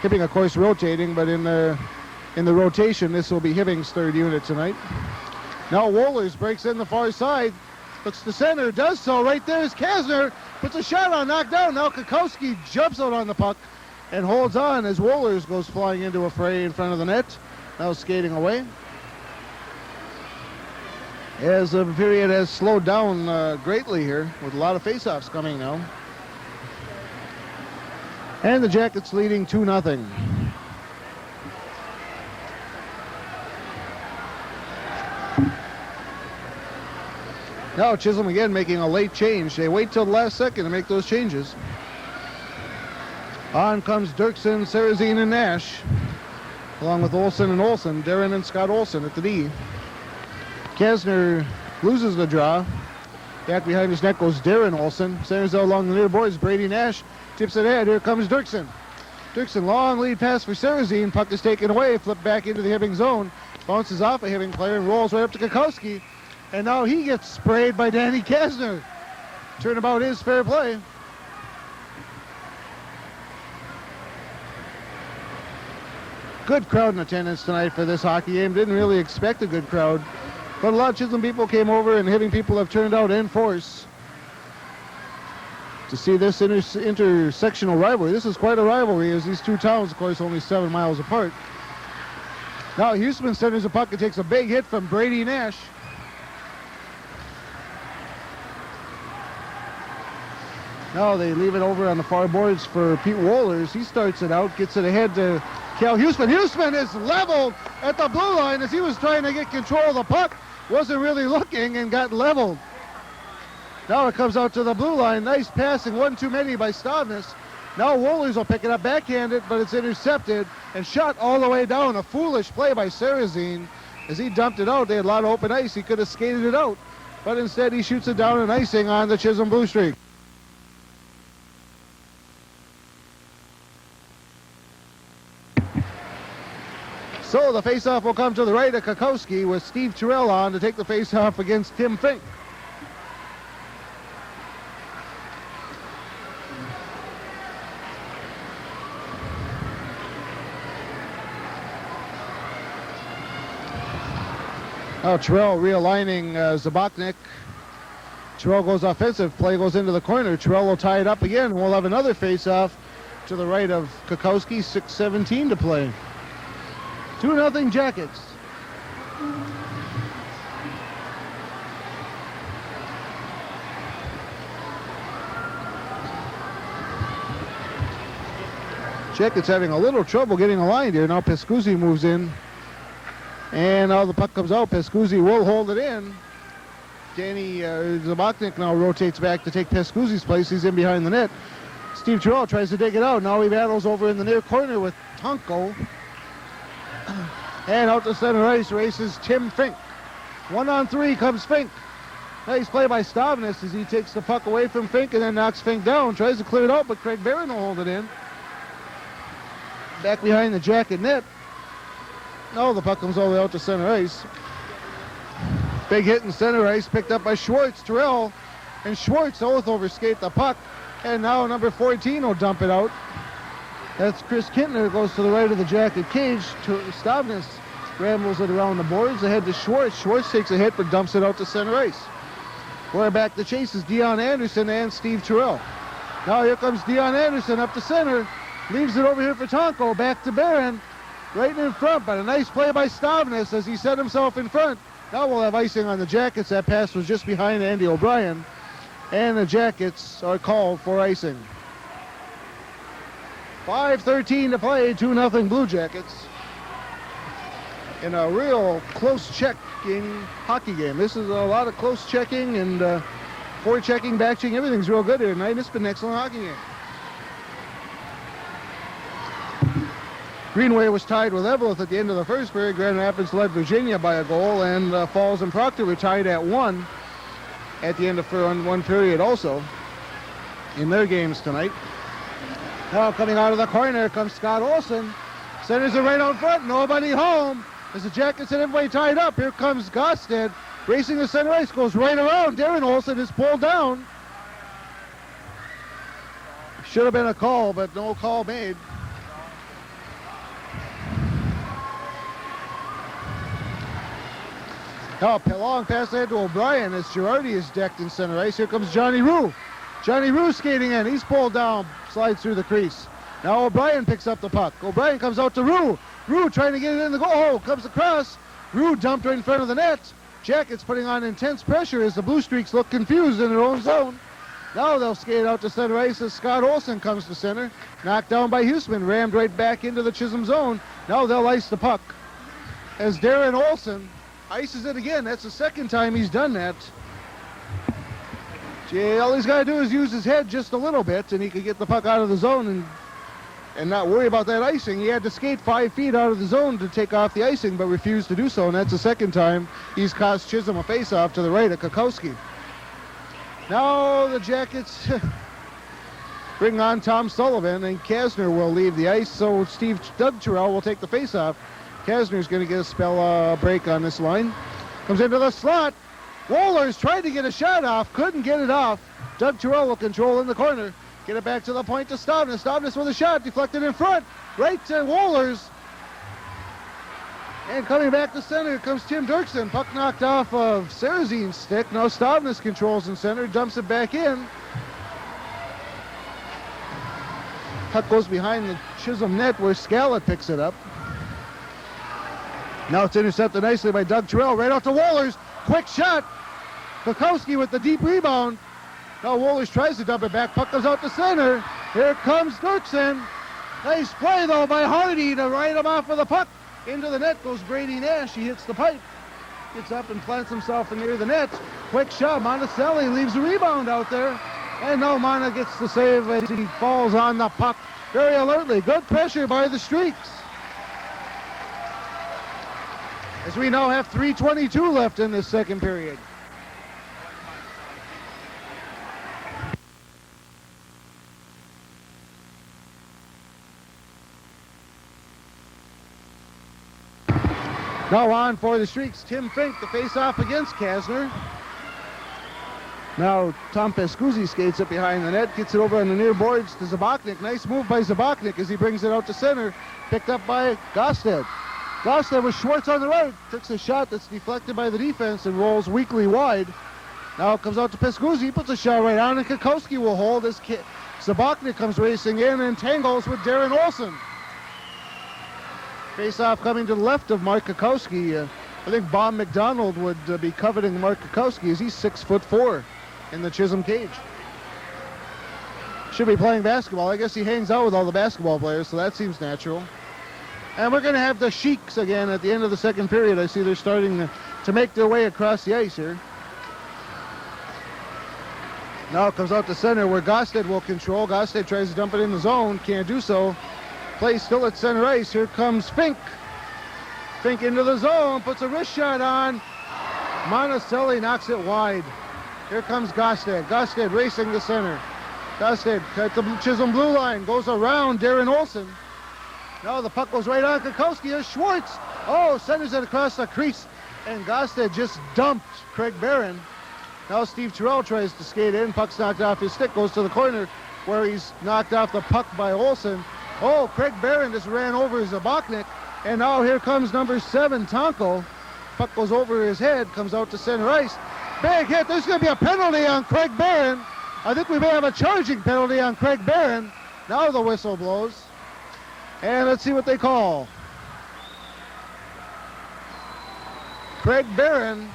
Hibbing, of course, rotating, but in the rotation, this will be Hibbing's third unit tonight. Now Wohlers breaks in the far side, looks to center, does so. Right there is Kasner, puts a shot on, knocked down. Now Kokowski jumps out on the puck and holds on as Wohlers goes flying into a fray in front of the net. Now skating away. As the period has slowed down greatly here, with a lot of faceoffs coming now. And the Jackets leading 2-0. Now Chisholm again making a late change. They wait till the last second to make those changes. On comes Dirksen, Sarazine, and Nash, along with Olsen and Olsen, Darren and Scott Olsen at the D. Kasner loses the draw. Back behind his net goes Darren Olsen. Centers out along the near boards. Brady Nash tips it ahead. Here comes Dirksen. Dirksen, long lead pass for Sarazine. Puck is taken away. Flipped back into the Hibbing zone. Bounces off a Hibbing player and rolls right up to Kokowski. And now he gets sprayed by Danny Kasner. Turnabout is fair play. Good crowd in attendance tonight for this hockey game. Didn't really expect a good crowd. But a lot of Chisholm people came over, and Hibbing people have turned out in force to see this intersectional rivalry. This is quite a rivalry, as these two towns, of course, only 7 miles apart. Now Huseman centers a puck and takes a big hit from Brady Nash. Now they leave it over on the far boards for Pete Wohlers. He starts it out, gets it ahead to Cal Huseman. Huseman is leveled at the blue line as he was trying to get control of the puck. Wasn't really looking and got leveled. Now it comes out to the blue line. Nice passing, one too many by Stavnis. Now Wohlers will pick it up backhanded, but it's intercepted and shot all the way down. A foolish play by Sarazine as he dumped it out. They had a lot of open ice. He could have skated it out, but instead he shoots it down and icing on the Chisholm Blue Streak. So the faceoff will come to the right of Kokowski with Steve Terrell on to take the faceoff against Tim Fink. Now Terrell realigning Zabachnik. Terrell goes offensive. Play goes into the corner. Terrell will tie it up again. We'll have another faceoff to the right of Kokowski. 6:17 to play. 2-0 Jackets. Jackets having a little trouble getting aligned here. Now Pescuzzi moves in. And now the puck comes out. Pescuzzi will hold it in. Danny Zabachnik now rotates back to take Pescuzzi's place. He's in behind the net. Steve Terrell tries to dig it out. Now he battles over in the near corner with Tonko. And out to center ice races Tim Fink. 1-on-3 comes Fink. Nice play by Stavnis as he takes the puck away from Fink and then knocks Fink down. Tries to clear it out, but Craig Barron will hold it in. Back behind the Jacket net. No, the puck comes all the way out to center ice. Big hit in center ice, picked up by Schwartz. Terrell and Schwartz both overskate the puck. And now number 14 will dump it out. That's Chris Kintner, goes to the right of the Jacket cage. Stavnis rambles it around the boards, ahead to Schwartz. Schwartz takes a hit but dumps it out to center ice. Quarterback to chase is Dion Anderson and Steve Terrell. Now here comes Dion Anderson up the center. Leaves it over here for Tonko. Back to Barron. Right in front, but a nice play by Stavnes as he set himself in front. Now we'll have icing on the Jackets. That pass was just behind Andy O'Brien. And the Jackets are called for icing. 5:13 to play, 2-0 Blue Jackets. In a real close checking hockey game. This is a lot of close checking and forechecking, backchecking. Everything's real good here tonight. It's been an excellent hockey game. Greenway was tied with Evelyn at the end of the first period. Grand Rapids led Virginia by a goal, and Falls and Proctor were tied at 1 at the end of one period also in their games tonight. Now coming out of the corner comes Scott Olson. Centers it right out front, nobody home. As the Jackets and everybody tied up, here comes Gosted. Racing the center ice, goes right around. Darren Olson is pulled down. Should have been a call, but no call made. Now a long pass ahead to O'Brien as Girardi is decked in center ice. Here comes Johnny Rue. Johnny Rue skating in. He's pulled down, slides through the crease. Now O'Brien picks up the puck. O'Brien comes out to Rue. Rue trying to get it in the goal. Oh, comes across. Rue dumped right in front of the net. Jackets putting on intense pressure as the Blue Streaks look confused in their own zone. Now they'll skate out to center ice as Scott Olson comes to center. Knocked down by Huseman. Rammed right back into the Chisholm zone. Now they'll ice the puck as Darren Olson ices it again. That's the second time he's done that. Gee, all he's got to do is use his head just a little bit and he could get the puck out of the zone and not worry about that icing. He had to skate 5 feet out of the zone to take off the icing, but refused to do so, and that's the second time he's cost Chisholm a face-off to the right of Kokowski. Now the Jackets bring on Tom Sullivan, and Kasner will leave the ice, so Doug Terrell will take the face-off. Kasner's going to get a spell break on this line. Comes into the slot. Wohlers tried to get a shot off, couldn't get it off. Doug Terrell will control in the corner. Get it back to the point to Stavnes. Stavnes with a shot, deflected in front. Right to Wohlers. And coming back to center comes Tim Dirksen. Puck knocked off of Sarazin's stick. Now Stavnes controls in center, dumps it back in. Puck goes behind the Chisholm net where Scallett picks it up. Now it's intercepted nicely by Doug Terrell. Right out to Wohlers. Quick shot. Kokowski with the deep rebound. Now Wohlers tries to dump it back. Puck goes out to center. Here comes Dirksen. Nice play though by Hardy to write him off of the puck. Into the net goes Brady Nash. He hits the pipe. Gets up and plants himself near the net. Quick shot. Monticelli leaves the rebound out there. And now Mana gets the save as he falls on the puck very alertly. Good pressure by the Streaks. As we now have 3:22 left in this second period. Now on for the Streaks, Tim Fink to face off against Kasner. Now Tom Pescuzzi skates up behind the net, gets it over on the near boards to Zabachnik. Nice move by Zabachnik as he brings it out to center. Picked up by Gosted. Gosted with Schwartz on the right. Takes a shot that's deflected by the defense and rolls weakly wide. Now it comes out to Pescuzzi. He puts a shot right on, and Kokowski will hold as Zabachnik comes racing in and tangles with Darren Olson. Face-off coming to the left of Mark Kokowski. I think Bob McDonald would be coveting Mark Kokowski as he's 6'4" in the Chisholm cage. Should be playing basketball. I guess he hangs out with all the basketball players, so that seems natural. And we're going to have the Sheiks again at the end of the second period. I see they're starting to make their way across the ice here. Now it comes out to center where Gosted will control. Gosted tries to dump it in the zone. Can't do so. Play still at center ice. Here comes Fink. Fink into the zone. Puts a wrist shot on. Monticelli knocks it wide. Here comes Gosted. Gosted racing the center. Gosted at the Chisholm blue line. Goes around Darren Olson. Now the puck goes right on Kokowski. Here's Schwartz. Oh, centers it across the crease. And Gosted just dumped Craig Barron. Now Steve Terrell tries to skate in. Puck's knocked off his stick. Goes to the corner where he's knocked off the puck by Olson. Oh, Craig Barron just ran over Zabachnik. And now here comes number 7, Tonko. Puck goes over his head. Comes out to center ice. big hit. There's going to be a penalty on Craig Barron. I think we may have a charging penalty on Craig Barron. Now the whistle blows. And let's see what they call. Craig Barron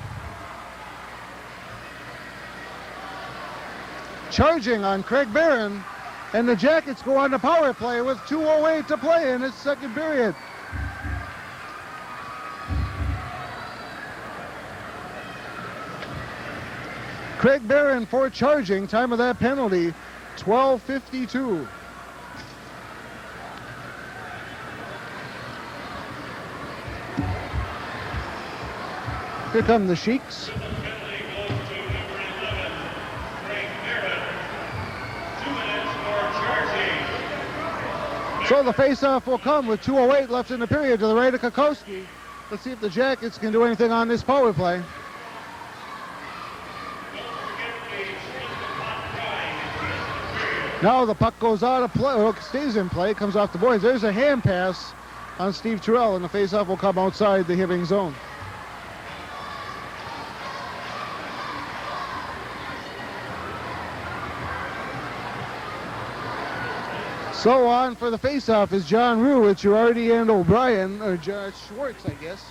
charging on Craig Barron. And the Jackets go on to power play with 2:08 to play in its second period. Craig Barron for charging. Time of that penalty, 12:52. Here come the Sheiks. So the faceoff will come with 2:08 left in the period to the right of Kokoski. Let's see if the Jackets can do anything on this power play. Now the puck goes out of play, or stays in play, comes off the boards. There's a hand pass on Steve Terrell, and the faceoff will come outside the Hibbing zone. So on for the faceoff is John Rue with Girardi and O'Brien, or Schwartz, I guess.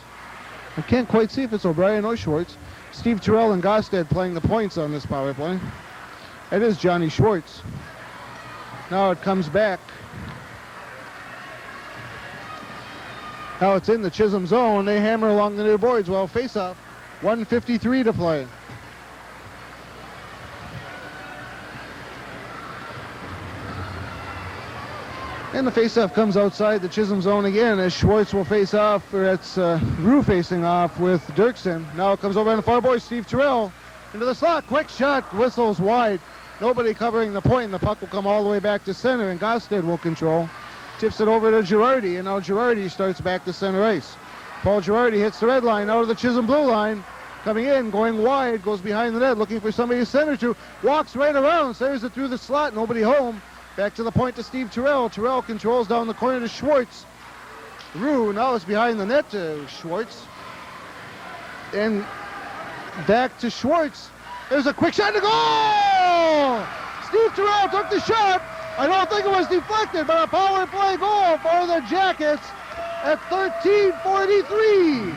I can't quite see if it's O'Brien or Schwartz. Steve Terrell and Gosted playing the points on this power play. It is Johnny Schwartz. Now it comes back. Now it's in the Chisholm zone. They hammer along the near boards. Well, face-off. 1:53 to play. And the face-off comes outside the Chisholm zone again as Schwartz will face off, or it's Rue facing off with Dirksen. Now it comes over on the far board. Steve Terrell into the slot. Quick shot. Whistles wide. Nobody covering the point, and the puck will come all the way back to center, and Gosted will control. Tips it over to Girardi, and now Girardi starts back to center ice. Paul Girardi hits the red line out of the Chisholm blue line. Coming in, going wide, goes behind the net, looking for somebody to center to. Walks right around, centers it through the slot, nobody home. Back to the point to Steve Terrell. Terrell controls down the corner to Schwartz. Rue, now it's behind the net to Schwartz. And back to Schwartz. There's a quick shot to goal! Steve Terrell took the shot. I don't think it was deflected, but a power play goal for the Jackets at 13:43.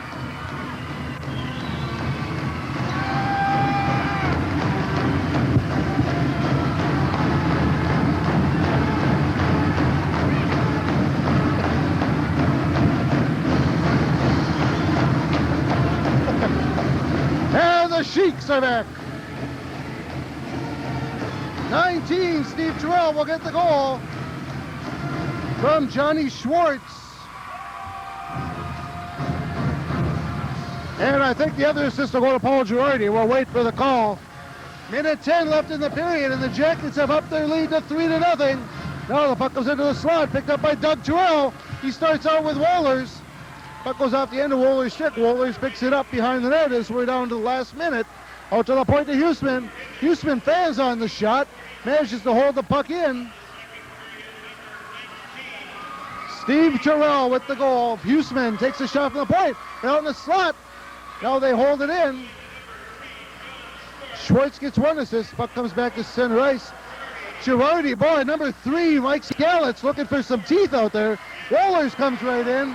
And the Sheiks are back. 19, Steve Terrell will get the goal from Johnny Schwartz. And I think the other assist will go to Paul Girardi. We'll wait for the call. Minute 10 left in the period, and the Jackets have upped their lead to 3-0. Now the puck goes into the slot, picked up by Doug Terrell. He starts out with Wohlers. Puck goes off the end of Wohlers' stick. Wohlers picks it up behind the net as we're down to the last minute. Out to the point to Huseman. Huseman fans on the shot. Manages to hold the puck in. Steve Terrell with the goal. Huseman takes a shot from the point. Out in the slot. Now they hold it in. Schwartz gets one assist. Puck comes back to center ice. Girardi, boy, number 3, Mike Skalitz looking for some teeth out there. Wohlers comes right in.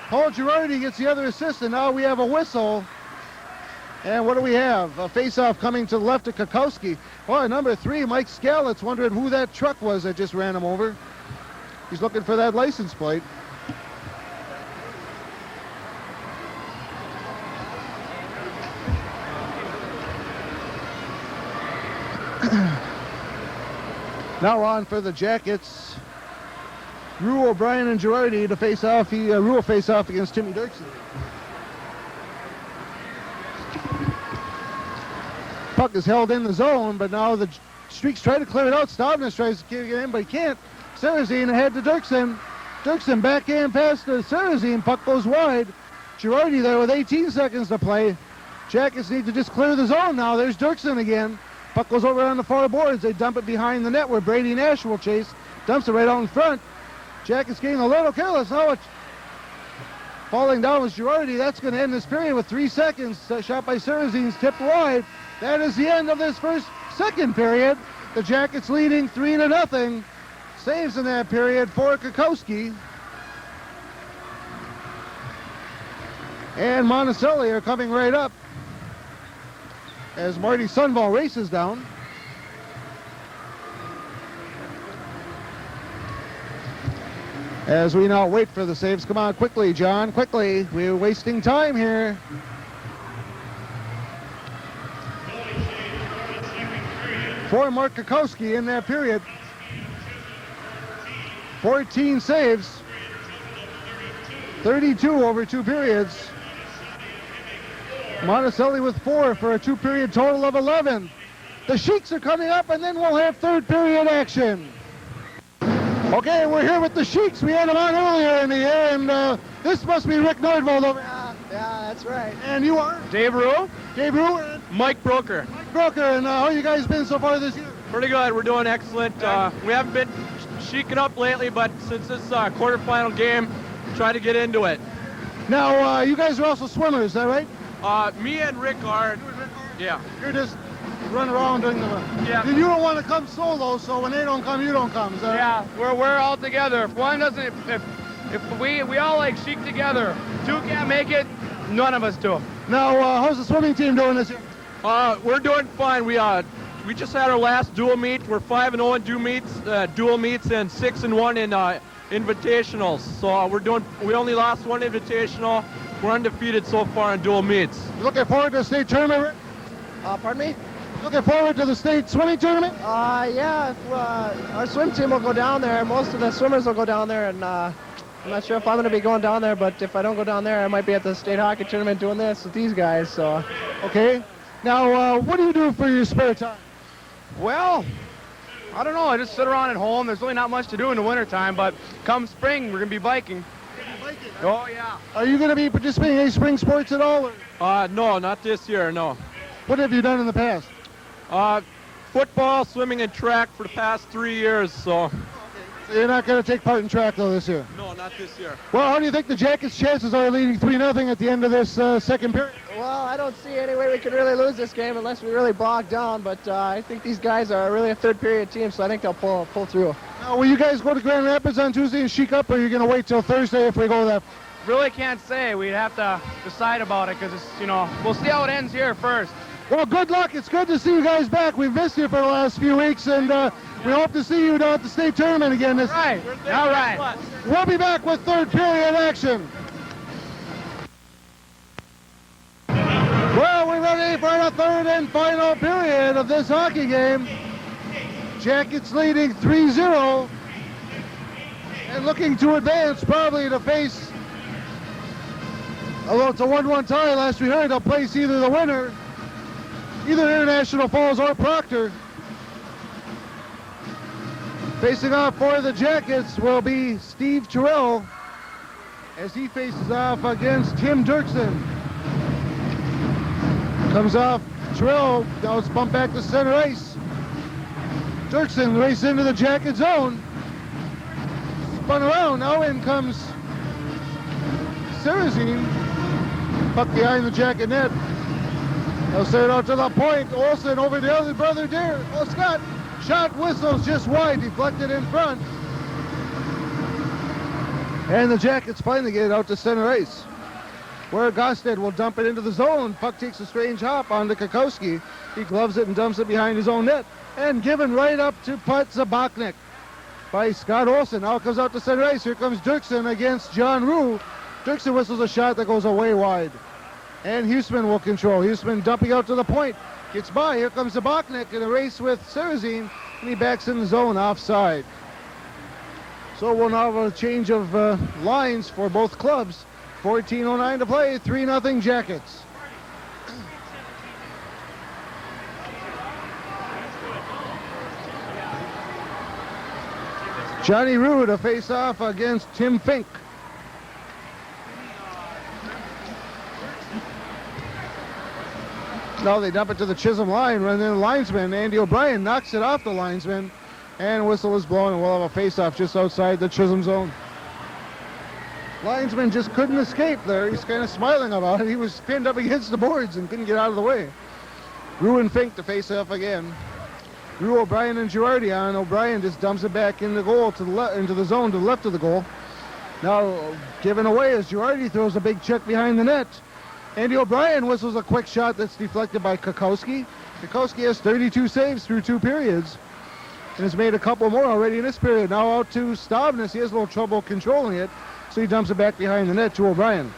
Paul Girardi gets the other assist, and now we have a whistle. And what do we have? A face-off coming to the left of Kokoski. Boy, number 3, Mike Skalitz, wondering who that truck was that just ran him over. He's looking for that license plate. Now on for the Jackets. Rue, O'Brien, and Girardi to face off. Rue will face off against Timmy Dirksen. Puck is held in the zone, but now the Streaks try to clear it out. Stavnes tries to get in, but he can't. Sarrazin ahead to Dirksen. Dirksen backhand pass to Sarrazin. Puck goes wide. Girardi there with 18 seconds to play. Jackets need to just clear the zone now. There's Dirksen again. Puck goes over on the far boards. They dump it behind the net where Brady Nash will chase. Dumps it right out in front. Jackets getting a little careless. Now it's falling down with Girardi. That's going to end this period with 3 seconds. Shot by Sarrazin's tipped wide. That is the end of this second period. The Jackets leading 3-0. Saves in that period for Kokowski. And Monticelli are coming right up as Marty Sunval races down. As we now wait for the saves. Come on, quickly, John, quickly. We're wasting time here. For Mark Kokowski in that period. 14 saves. 32 over 2 periods. Monticelli with 4 for a 2-period total of 11. The Sheiks are coming up, and then we'll have third period action. Okay, we're here with the Sheiks. We had them on earlier in the year, and this must be Rick Nordvold over here. Yeah, that's right. And you are? Dave Rue. Dave Rue and Mike Broker. Mike Broker. And how you guys been so far this year? Pretty good. We're doing excellent. We haven't been sheiking up lately, but since this quarterfinal game, try to get into it. Now, you guys are also swimmers, is that right? Me and Rick are. Yeah. You're just running around doing the. Yeah. You don't want to come solo, so when they don't come, you don't come. Is that right? We're all together. If one doesn't, if we all like sheik together, 2 can't make it, none of us do. Now, how's the swimming team doing this year? We're doing fine. We just had our last dual meet. We're 5-0 in dual meets, and 6-1 in invitationals. So we only lost 1 invitational. We're undefeated so far in dual meets. You looking forward to the state tournament? Pardon me? Looking forward to the state swimming tournament? Yeah, our swim team will go down there. Most of the swimmers will go down there, and I'm not sure if I'm going to be going down there, but if I don't go down there, I might be at the state hockey tournament doing this with these guys, so. Okay. Now, what do you do for your spare time? Well, I don't know. I just sit around at home. There's really not much to do in the wintertime, but come spring, we're going to be biking. Oh, yeah. Are you going to be participating in any spring sports at all? No, not this year, no. What have you done in the past? Football, swimming, and track for the past 3 years, so. So you're not going to take part in track, though, this year? No, not this year. Well, how do you think the Jackets' chances are leading 3-0 at the end of this second period? Well, I don't see any way we could really lose this game unless we really bog down, but I think these guys are really a third-period team, so I think they'll pull through. Now, will you guys go to Grand Rapids on Tuesday and chic up, or are you going to wait till Thursday if we go that? Really can't say. We'd have to decide about it because, we'll see how it ends here first. Well, good luck. It's good to see you guys back. We've missed you for the last few weeks, and we hope to see you down at the state tournament again. All right. We'll be back with third period action. Well, we're ready for the third and final period of this hockey game. Jackets leading 3-0 and looking to advance, probably to face, although it's a 1-1 tie last we heard, they'll place either the winner, either International Falls or Proctor. Facing off for the Jackets will be Steve Terrell as he faces off against Tim Dirksen. Comes off Terrell, now it's bumped back to center ice. Dirksen races into the Jacket zone. Spun around, now in comes Sarazine. Puck behind the Jacket net. They'll set it out to the point. Olsen over the other brother there. Oh, Scott. Shot whistles just wide, deflected in front. And the Jackets finally get it out to center ice, where Gosted will dump it into the zone. Puck takes a strange hop onto Kokowski. He gloves it and dumps it behind his own net. And given right up to Put Zabachnik by Scott Olsen. Now it comes out to center ice. Here comes Dirksen against John Rue. Dirksen whistles a shot that goes away wide. And Huseman will control. Huseman dumping out to the point. Gets by. Here comes Zabachnik in a race with Sarazine. And he backs in the zone offside. So we'll now have a change of lines for both clubs. 14:09 to play. 3-0 Jackets. Johnny Rue to face off against Tim Fink. Now they dump it to the Chisholm line, and then the linesman, Andy O'Brien, knocks it off the linesman, and whistle is blown, and we'll have a face-off just outside the Chisholm zone. Linesman just couldn't escape there. He's kind of smiling about it. He was pinned up against the boards and couldn't get out of the way. Rue and Fink to face off again. Rue, O'Brien, and Girardi on. O'Brien just dumps it back in the goal to the into the zone to the left of the goal. Now given away as Girardi throws a big check behind the net. Andy O'Brien whistles a quick shot that's deflected by Kokowski. Kokowski has 32 saves through 2 periods and has made a couple more already in this period. Now out to Stavnes. He has a little trouble controlling it, so he dumps it back behind the net to O'Brien.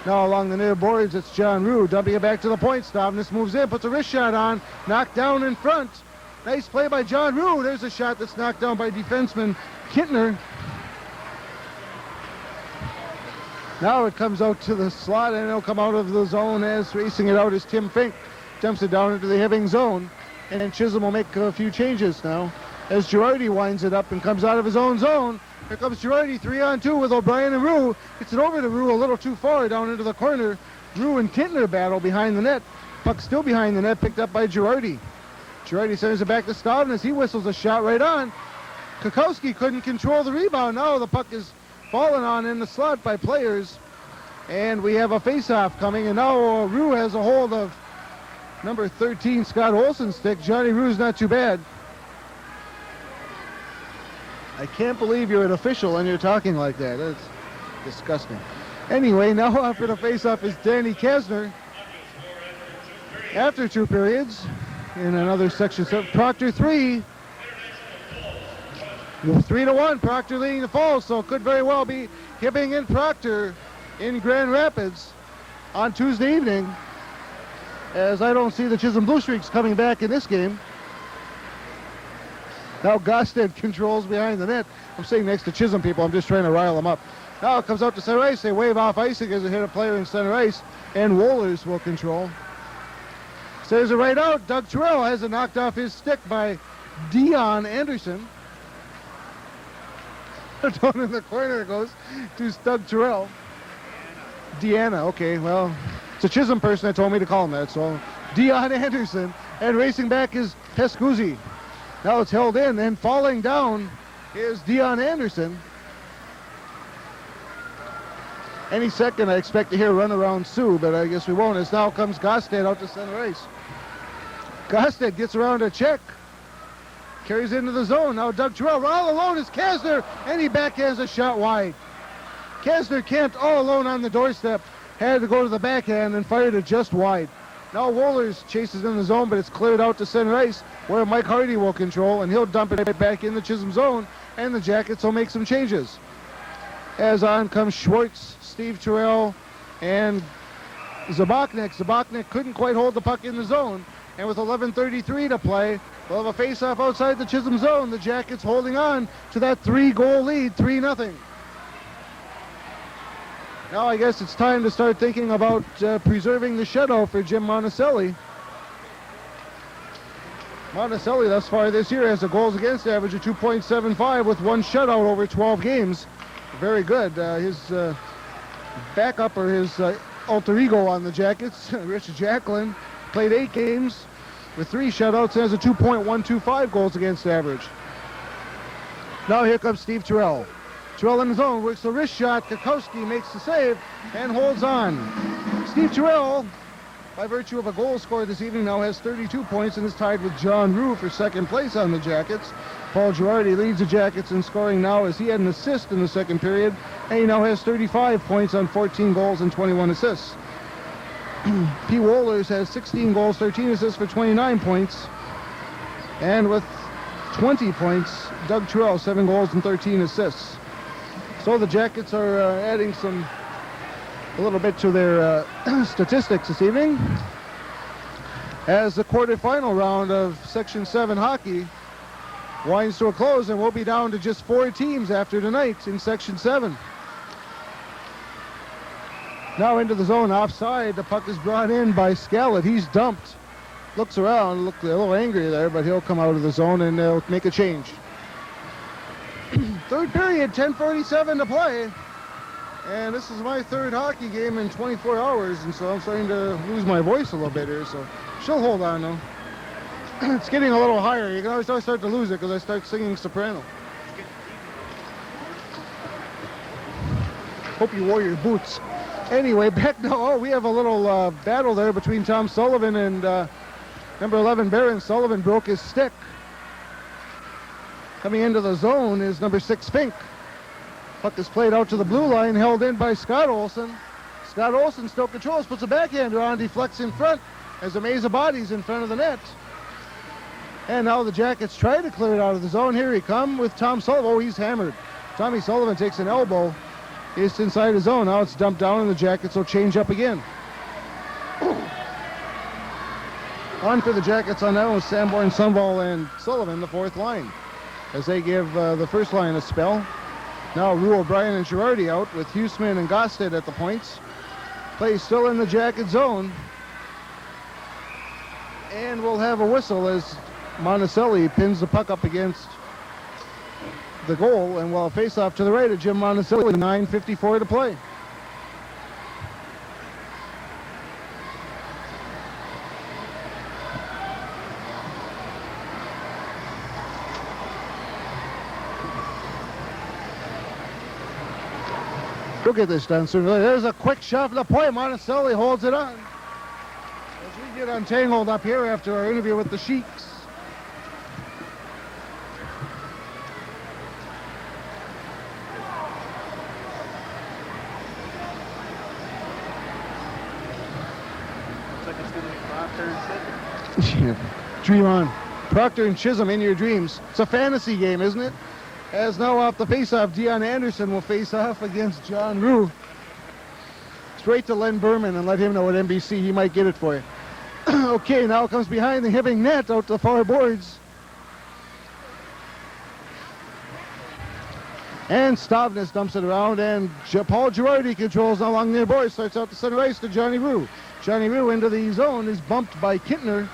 Now along the near boards, it's John Rue dumping it back to the point. Stavnes moves in, puts a wrist shot on, knocked down in front. Nice play by John Rue. There's a shot that's knocked down by defenseman Kintner. Now it comes out to the slot, and it'll come out of the zone as racing it out is Tim Fink. Dumps it down into the Hibbing zone, and Chisholm will make a few changes now as Girardi winds it up and comes out of his own zone. Here comes Girardi, 3-on-2 with O'Brien and Rue. Gets it over to Rue a little too far down into the corner. Rue and Kintner battle behind the net. Puck still behind the net, picked up by Girardi. Girardi sends it back to Stavnes. He whistles a shot right on. Kokowski couldn't control the rebound. Now the puck is fallen on in the slot by players. And we have a face-off coming. And now Rue has a hold of number 13, Scott Olsen's stick. Johnny Rue's not too bad. I can't believe you're an official and you're talking like that. That's disgusting. Anyway, now up for the face-off is Danny Kasner. After 2 periods, in another section, Proctor 3. 3-1, Proctor leading the Falls, so it could very well be Hibbing and Proctor in Grand Rapids on Tuesday evening, as I don't see the Chisholm Blue Streaks coming back in this game. Now Gosted controls behind the net. I'm sitting next to Chisholm people. I'm just trying to rile them up. Now it comes out to center ice. They wave off icing as they hit a player in center ice, and Wohlers will control. Says it right out. Doug Terrell has it knocked off his stick by Dion Anderson. Down in the corner it goes to Doug Terrell. Deanna, okay, well, it's a Chisholm person that told me to call him that, so Dion Anderson. And racing back is Pescuzzi. Now it's held in, and falling down is Dion Anderson. Any second I expect to hear run around Sue, but I guess we won't, as now comes Gosted out to center ice. Gosted gets around a check. Carries into the zone. Now Doug Terrell all alone is Kasner, and he backhands a shot wide. Kasner camped all alone on the doorstep. Had to go to the backhand and fired it just wide. Now Wohlers chases in the zone, but it's cleared out to center ice, where Mike Hardy will control, and he'll dump it right back in the Chisholm zone, and the Jackets will make some changes. As on comes Schwartz, Steve Terrell, and Zabachnik. Zabachnik couldn't quite hold the puck in the zone, and with 11:33 to play, we'll have a face-off outside the Chisholm zone. The Jackets holding on to that 3-goal lead, 3-0. Now I guess it's time to start thinking about preserving the shutout for Jim Monticelli. Monticelli thus far this year has a goals against average of 2.75 with 1 shutout over 12 games. Very good. His backup, or his alter ego on the Jackets, Rich Jacklin, played 8 games with 3 shutouts and has a 2.125 goals against average. Now here comes Steve Terrell. Terrell in his own, works the wrist shot. Kokowski makes the save and holds on. Steve Terrell, by virtue of a goal scored this evening, now has 32 points and is tied with John Rue for second place on the Jackets. Paul Girardi leads the Jackets in scoring now, as he had an assist in the second period, and he now has 35 points on 14 goals and 21 assists. P. Wohlers has 16 goals, 13 assists for 29 points. And with 20 points, Doug Terrell, 7 goals and 13 assists. So the Jackets are adding a little bit to their statistics this evening, as the quarterfinal round of Section 7 hockey winds to a close, and we'll be down to just 4 teams after tonight in Section 7. Now into the zone, offside. The puck is brought in by Scallett. He's dumped. Looks around, looked a little angry there, but he'll come out of the zone and they'll make a change. Third period, 10:47 to play. And this is my 3rd hockey game in 24 hours, and so I'm starting to lose my voice a little bit here, so she'll hold on though. It's getting a little higher. You can always start to lose it because I start singing soprano. Hope you wore your boots. Anyway, back now. Oh, we have a little battle there between Tom Sullivan and Number 11, Barron Sullivan, broke his stick. Coming into the zone is number 6, Fink. Puck is played out to the blue line, held in by Scott Olson. Scott Olson still controls, puts a backhander on, deflects in front as a maze of bodies in front of the net. And now the Jackets try to clear it out of the zone. Here he comes with Tom Sullivan. Oh, he's hammered. Tommy Sullivan takes an elbow. It's inside his zone. Now it's dumped down and the Jackets will change up again. On for the Jackets on that one was Sanborn, Sunval, and Sullivan, the fourth line, as they give the first line a spell. Now Rue, O'Brien, and Girardi out with Huseman and Gosted at the points. Play still in the Jacket zone. And we'll have a whistle as Monticelli pins the puck up against the goal, and we'll face off to the right of Jim Monticelli. 9:54 to play. We'll get this done sooner or later. There's a quick shot for the point. Monticelli holds it on. As we get untangled up here after our interview with the Sheiks. Dream on. Proctor and Chisholm in your dreams. It's a fantasy game, isn't it? As now off the face-off, Dion Anderson will face off against John Rue. Straight to Len Berman and let him know at NBC. He might get it for you. Okay, now comes behind the Hibbing net out to the far boards. And Stavnes dumps it around, and Paul Girardi controls along near boards. Starts out to center ice to Johnny Rue. Johnny Rue into the zone is bumped by Kintner.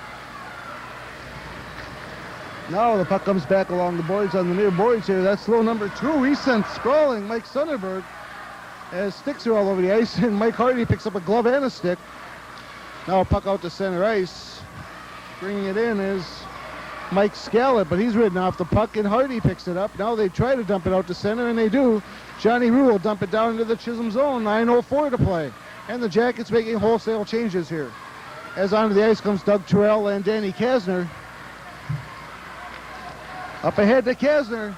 Now the puck comes back along the boards on the near boards here. That's low number 2. He sent sprawling Mike Sonnenberg as sticks are all over the ice, and Mike Hardy picks up a glove and a stick. Now a puck out to center ice. Bringing it in is Mike Scallop, but he's ridden off the puck, and Hardy picks it up. Now they try to dump it out to center, and they do. Johnny Rue will dump it down into the Chisholm zone. 9:04 to play. And the Jackets making wholesale changes here. As onto the ice comes Doug Terrell and Danny Kasner. Up ahead to Kasner.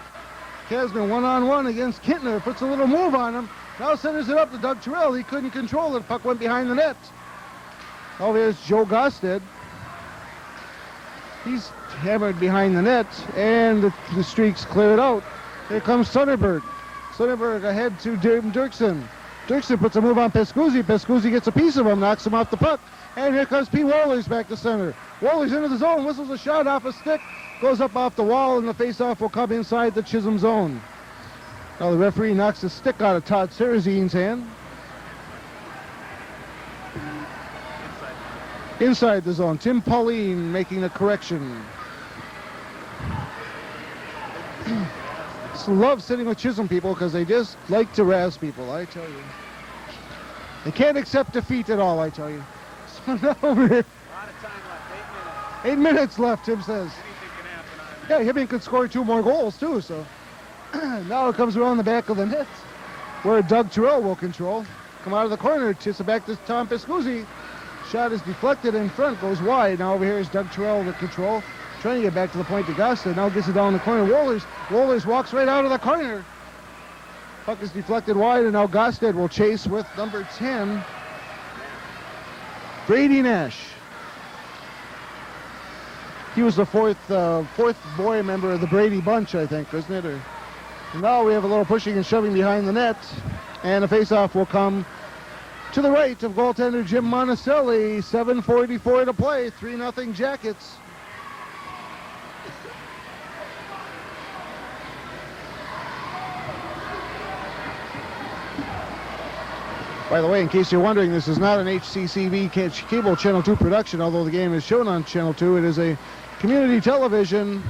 Kasner one-on-one against Kintner. Puts a little move on him. Now centers it up to Doug Terrell. He couldn't control it. Puck went behind the net. Oh, there's Joe Gosted. He's hammered behind the net, and the streaks cleared out. Here comes Sonnenberg. Sonnenberg ahead to Dirksen. Dirksen puts a move on Pescuzzi. Pescuzzi gets a piece of him, knocks him off the puck. And here comes P. Wohlers back to center. Wohlers into the zone, whistles a shot off a stick. Goes up off the wall, and the face-off will come inside the Chisholm zone. Now the referee knocks the stick out of Todd Sarazine's hand. Inside the zone. Tim Pauline making the correction. Just love sitting with Chisholm people because they just like to razz people, I tell you. They can't accept defeat at all, I tell you. So now we're... A lot of time left, 8 minutes. 8 minutes left, Tim says. Yeah, Hibbing could score 2 more goals, too, so. Now it comes around the back of the net, where Doug Terrell will control. Come out of the corner, tips it back to Tom Pescuzzi. Shot is deflected in front, goes wide. Now over here is Doug Terrell to control. Trying to get back to the point to Gosta. Now gets it down the corner. Wohlers walks right out of the corner. Puck is deflected wide, and now Gosted will chase with number 10, Brady Nash. He was the fourth boy member of the Brady bunch, I think, wasn't it? And now we have a little pushing and shoving behind the net, and a face-off will come to the right of goaltender Jim Monticelli. 7:44 to play. 3-0 Jackets. By the way, in case you're wondering, this is not an HCCB Cable Channel 2 production, although the game is shown on Channel 2. It is a community television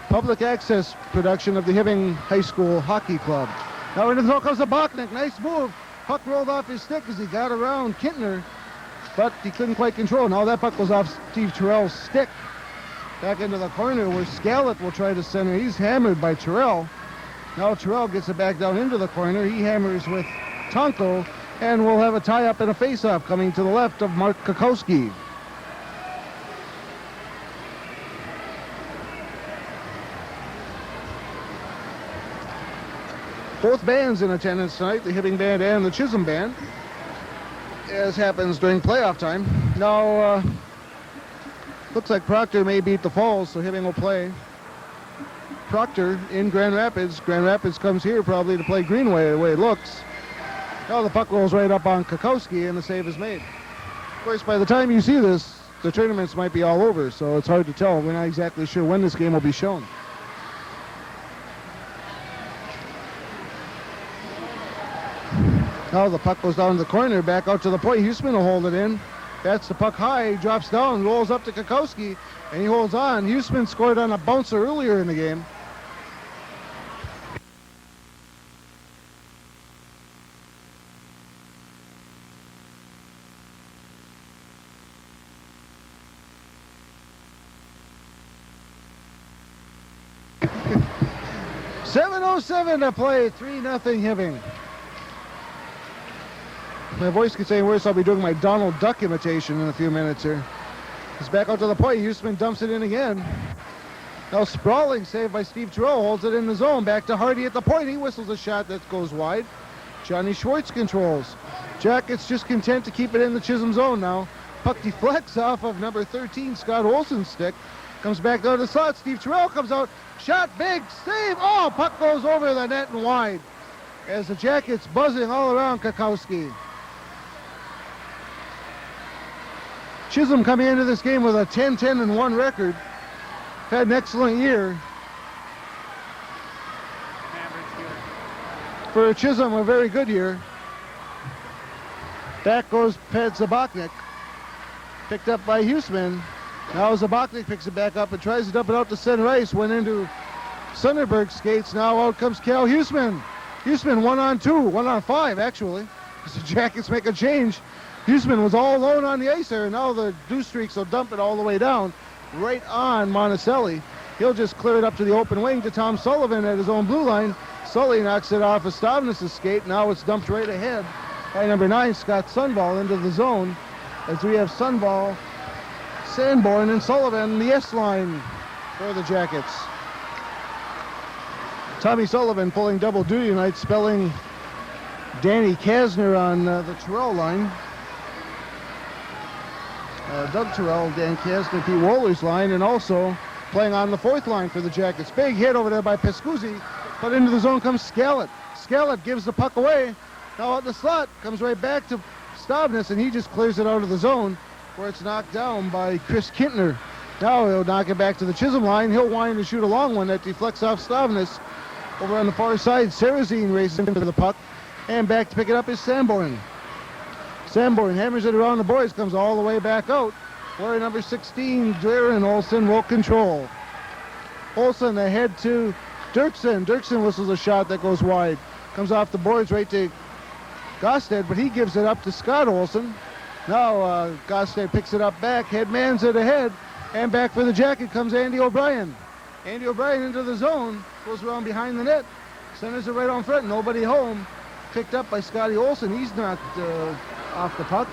public access production of the Hibbing High School Hockey Club. Now into the zone comes the Bachnik. Nice move. Puck rolled off his stick as he got around Kintner, but he couldn't quite control. Now that puck goes off Steve Terrell's stick. Back into the corner where Scallop will try to center. He's hammered by Terrell. Now Terrell gets it back down into the corner. He hammers with Tonko, and we'll have a tie-up and a face-off coming to the left of Mark Kokowski. Both bands in attendance tonight, the Hibbing band and the Chisholm band, as happens during playoff time. Now, looks like Proctor may beat the Falls, so Hibbing will play Proctor in Grand Rapids. Grand Rapids comes here probably to play Greenway, the way it looks. Now the puck rolls right up on Kokowski, and the save is made. Of course, by the time you see this, the tournaments might be all over, so it's hard to tell. We're not exactly sure when this game will be shown. Now the puck goes down to the corner, back out to the point. Huseman will hold it in. That's the puck high, drops down, rolls up to Kokowski, and he holds on. Huseman scored on a bouncer earlier in the game. .707 to play, 3-0 Hibbing. My voice gets any worse, I'll be doing my Donald Duck imitation in a few minutes here. It's back out to the point. Huseman dumps it in again. Now sprawling, saved by Steve Terrell, holds it in the zone. Back to Hardy at the point. He whistles a shot that goes wide. Johnny Schwartz controls. Jackets just content to keep it in the Chisholm zone now. Puck deflects off of number 13, Scott Olsen's stick. Comes back down to the slot. Steve Terrell comes out. Shot, big, save. Oh, puck goes over the net and wide. As the Jackets buzzing all around Kokowski. Chisholm coming into this game with a 10-10-1 record. Had an excellent year. For Chisholm, a very good year. Back goes Ped Zabachnik. Picked up by Huseman. Now Zabachnik picks it back up and tries to dump it out to center ice. Went into Sunderberg's skates. Now out comes Cal Huseman. Huseman 1-on-2, 1-on-5 actually. As the Jackets make a change. Huseman was all alone on the ice there. Now the Dew Streaks will dump it all the way down, right on Monticelli. He'll just clear it up to the open wing to Tom Sullivan at his own blue line. Sully knocks it off of Stavnes' skate. Now it's dumped right ahead by number 9, Scott Sunball, into the zone. As we have Sunball, Sanborn, and Sullivan, the S line for the Jackets. Tommy Sullivan pulling double duty tonight, spelling Danny Kasner on the Terrell line. Doug Terrell, Dan Kasner, Pete Woller's line, and also playing on the 4th line for the Jackets. Big hit over there by Pescuzzi, but into the zone comes Scallett. Scallett gives the puck away. Now out the slot, comes right back to Stavnes, and he just clears it out of the zone where it's knocked down by Chris Kintner. Now he'll knock it back to the Chisholm line. He'll wind and shoot a long one that deflects off Stavnes. Over on the far side, Sarazine races into the puck, and back to pick it up is Sanborn. Sanborn hammers it around the boys, comes all the way back out, where number 16, Darren Olsen, will control. Olsen ahead to Dirksen. Dirksen whistles a shot that goes wide. Comes off the boards right to Gosted, but he gives it up to Scott Olsen. Now Gosted picks it up back, headmans it ahead, and back for the Jacket comes Andy O'Brien. Andy O'Brien into the zone, goes around behind the net, centers it right on front, nobody home. Picked up by Scotty Olsen. He's knocked off the puck.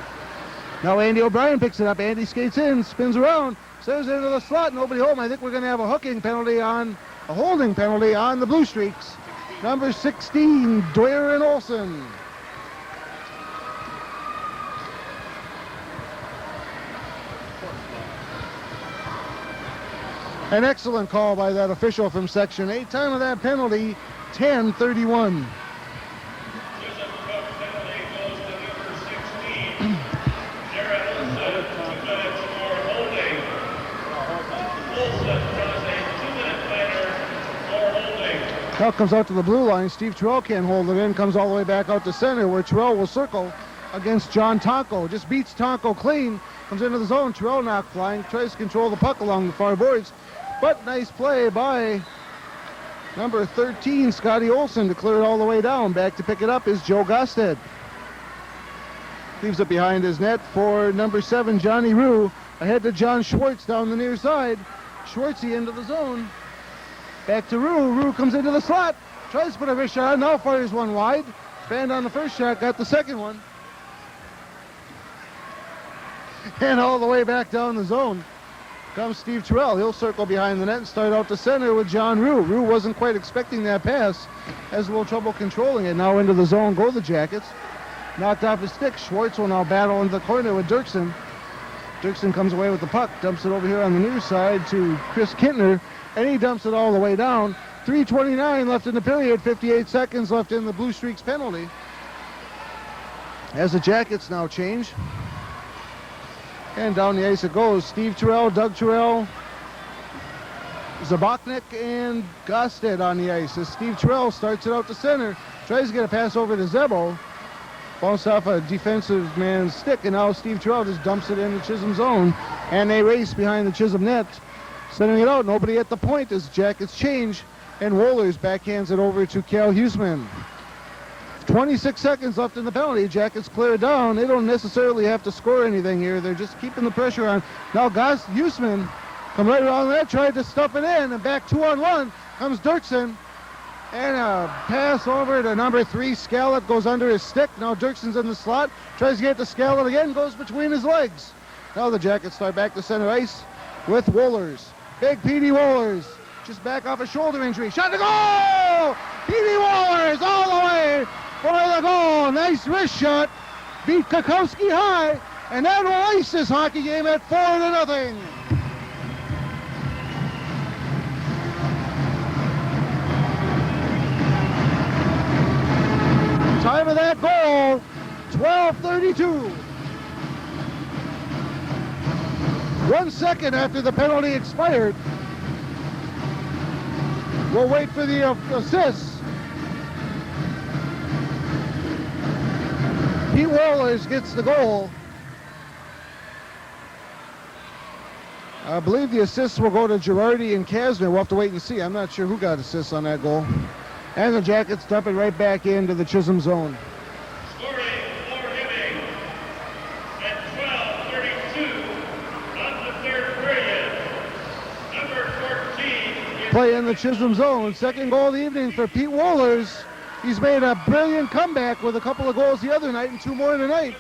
Now Andy O'Brien picks it up. Andy skates in, spins around, sends it into the slot, nobody home. I think we're going to have a holding penalty on the Blue Streaks. Number 16, Darren Olsen. An excellent call by that official from Section 8. Time of that penalty, 10:31. Now comes out to the blue line. Steve Terrell can't hold it in. Comes all the way back out to center where Terrell will circle against John Tonko. Just beats Tonko clean. Comes into the zone. Terrell not flying. Tries to control the puck along the far boards. But nice play by number 13, Scotty Olsen, to clear it all the way down. Back to pick it up is Joe Gosted. Leaves it behind his net for number 7, Johnny Rue. Ahead to John Schwartz down the near side. Schwartzy into the zone. Back to Rue. Rue comes into the slot. Tries to put a wrist shot on. Now fires one wide. Banned on the first shot. Got the second one. And all the way back down the zone. comes Steve Terrell. He'll circle behind the net and start out to center with John Rue. Rue wasn't quite expecting that pass. Has a little trouble controlling it. Now into the zone go the Jackets. Knocked off his stick. Schwartz will now battle into the corner with Dirksen. Dirksen comes away with the puck. Dumps it over here on the near side to Chris Kintner. And he dumps it all the way down. 3:29 left in the period. 58 seconds left in the Blue Streaks penalty. As the Jackets now change. And down the ice it goes. Steve Terrell, Doug Terrell, Zaboknik, and Gosted on the ice. As Steve Terrell starts it out to center. Tries to get a pass over to Zebo. Bounced off a defensive man's stick. And now Steve Terrell just dumps it in the Chisholm zone. And they race behind the Chisholm net. Centering it out. Nobody at the point as Jackets change. And Wohlers backhands it over to Cal Huseman. 26 seconds left in the penalty. Jackets clear it down. They don't necessarily have to score anything here. They're just keeping the pressure on. Now Huseman come right around the net, tried to stuff it in, and back 2-on-1 comes Dirksen. And a pass over to number 3, Scallett, goes under his stick. Now Dirksen's in the slot, tries to get to Scallett again, goes between his legs. Now the Jackets start back to center ice with Wohlers. Big Petey Wohlers, just back off a shoulder injury. Shot to goal! Petey Wohlers all the way for the goal. Nice wrist shot. Beat Kokowski high. And that will ice this hockey game at 4-0. Time of that goal, 12:32. 1 second after the penalty expired. We'll wait for the assist. Pete Wohlers gets the goal. I believe the assists will go to Girardi and Kasner. We'll have to wait and see. I'm not sure who got assists on that goal. And the Jackets dump it right back into the Chisholm zone. Scoring for Hibbing at 12:32 of the third period. Number 14. Play in the Chisholm zone. Second goal of the evening for Pete Wohlers. He's made a brilliant comeback with a couple of goals the other night and 2 more tonight.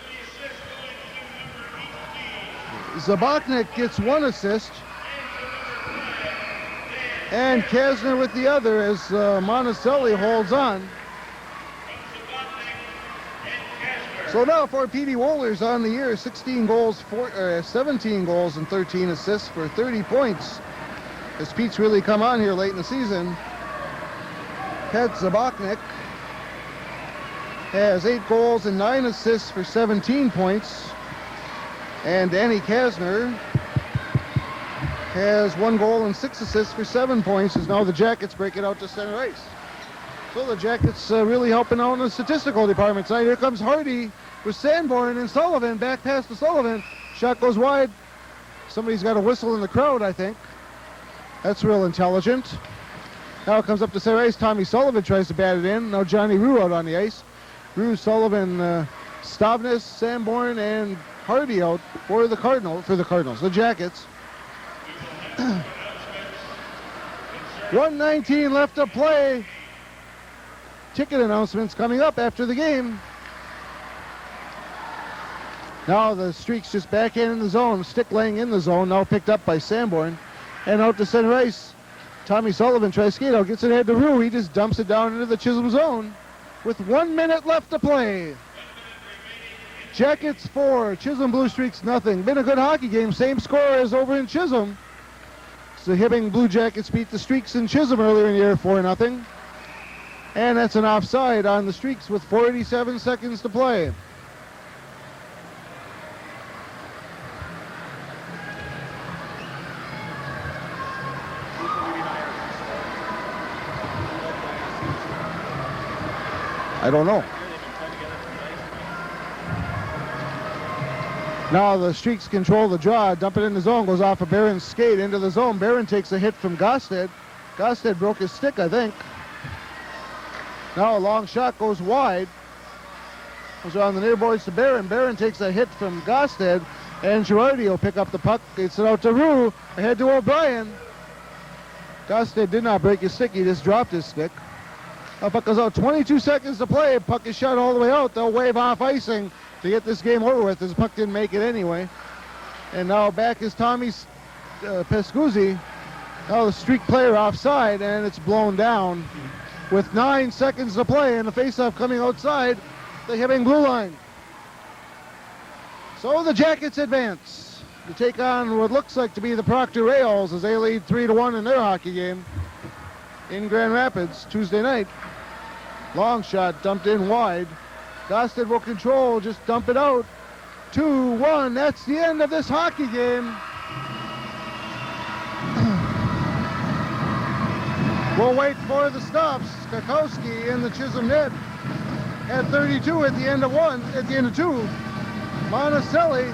Zaboknik gets 1 assist. And Kasner with the other as Monticelli holds on. So now for Petey Wohlers on the year, 17 goals and 13 assists for 30 points. As Pete's really come on here late in the season. Pat Zaboknik has 8 goals and 9 assists for 17 points. And Danny Kasner has 1 goal and 6 assists for 7 points as now the Jackets break it out to center ice. So the Jackets really helping out in the statistical department tonight. Here comes Hardy with Sanborn and Sullivan, back pass to Sullivan. Shot goes wide. Somebody's got a whistle in the crowd, I think. That's real intelligent. Now it comes up to center ice. Tommy Sullivan tries to bat it in. Now Johnny Rue out on the ice. Rue, Sullivan, Stavnes, Sanborn, and Hardy out for the Cardinals, the Jackets. 1:19 left to play. Ticket announcements coming up after the game. Now the Streaks just back in the zone. Stick laying in the zone. Now picked up by Sanborn. And out to center ice. Tommy Sullivan tries to skate out. Gets it ahead to Rue. He just dumps it down into the Chisholm zone. With 1 minute left to play. Jackets 4, Chisholm Blue Streaks nothing. Been a good hockey game. Same score as over in Chisholm. So Hibbing Blue Jackets beat the Streaks in Chisholm earlier in the year 4-0. And that's an offside on the Streaks with 47 seconds to play. I don't know. Now the Streaks control the draw, dump it in the zone, goes off of Barron's skate into the zone. Barron takes a hit from Gosted. Gosted broke his stick, I think. Now a long shot goes wide. Goes around the near boards to Barron. Barron takes a hit from Gosted, and Girardi will pick up the puck. Gets it out to Rue, ahead to O'Brien. Gosted did not break his stick, he just dropped his stick. The puck goes out, 22 seconds to play. Puck is shot all the way out. They'll wave off icing to get this game over with. This puck didn't make it anyway. And now back is Tommy Pescuzzi. Now the streak player offside, and it's blown down with 9 seconds to play, and the faceoff coming outside the Hibbing blue line. So the Jackets advance to take on what looks like to be the Proctor Rails as they lead 3-1 in their hockey game in Grand Rapids Tuesday night. Long shot dumped in wide. Gosted will control, just dump it out. 2-1, that's the end of this hockey game. We'll wait for the stops. Kakowski in the Chisholm net at 32 at the end of 1, at the end of 2. Monticelli.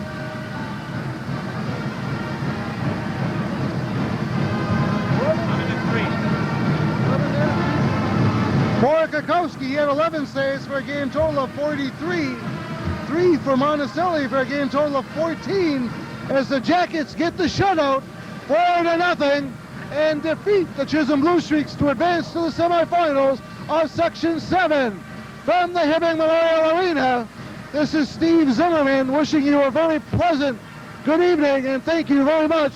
For Kakowski, he had 11 saves for a game total of 43. 3 for Monticelli for a game total of 14 as the Jackets get the shutout 4-0 and defeat the Chisholm Blue Streaks to advance to the semifinals of Section 7. From the Hibbing Memorial Arena, this is Steve Zimmerman wishing you a very pleasant good evening and thank you very much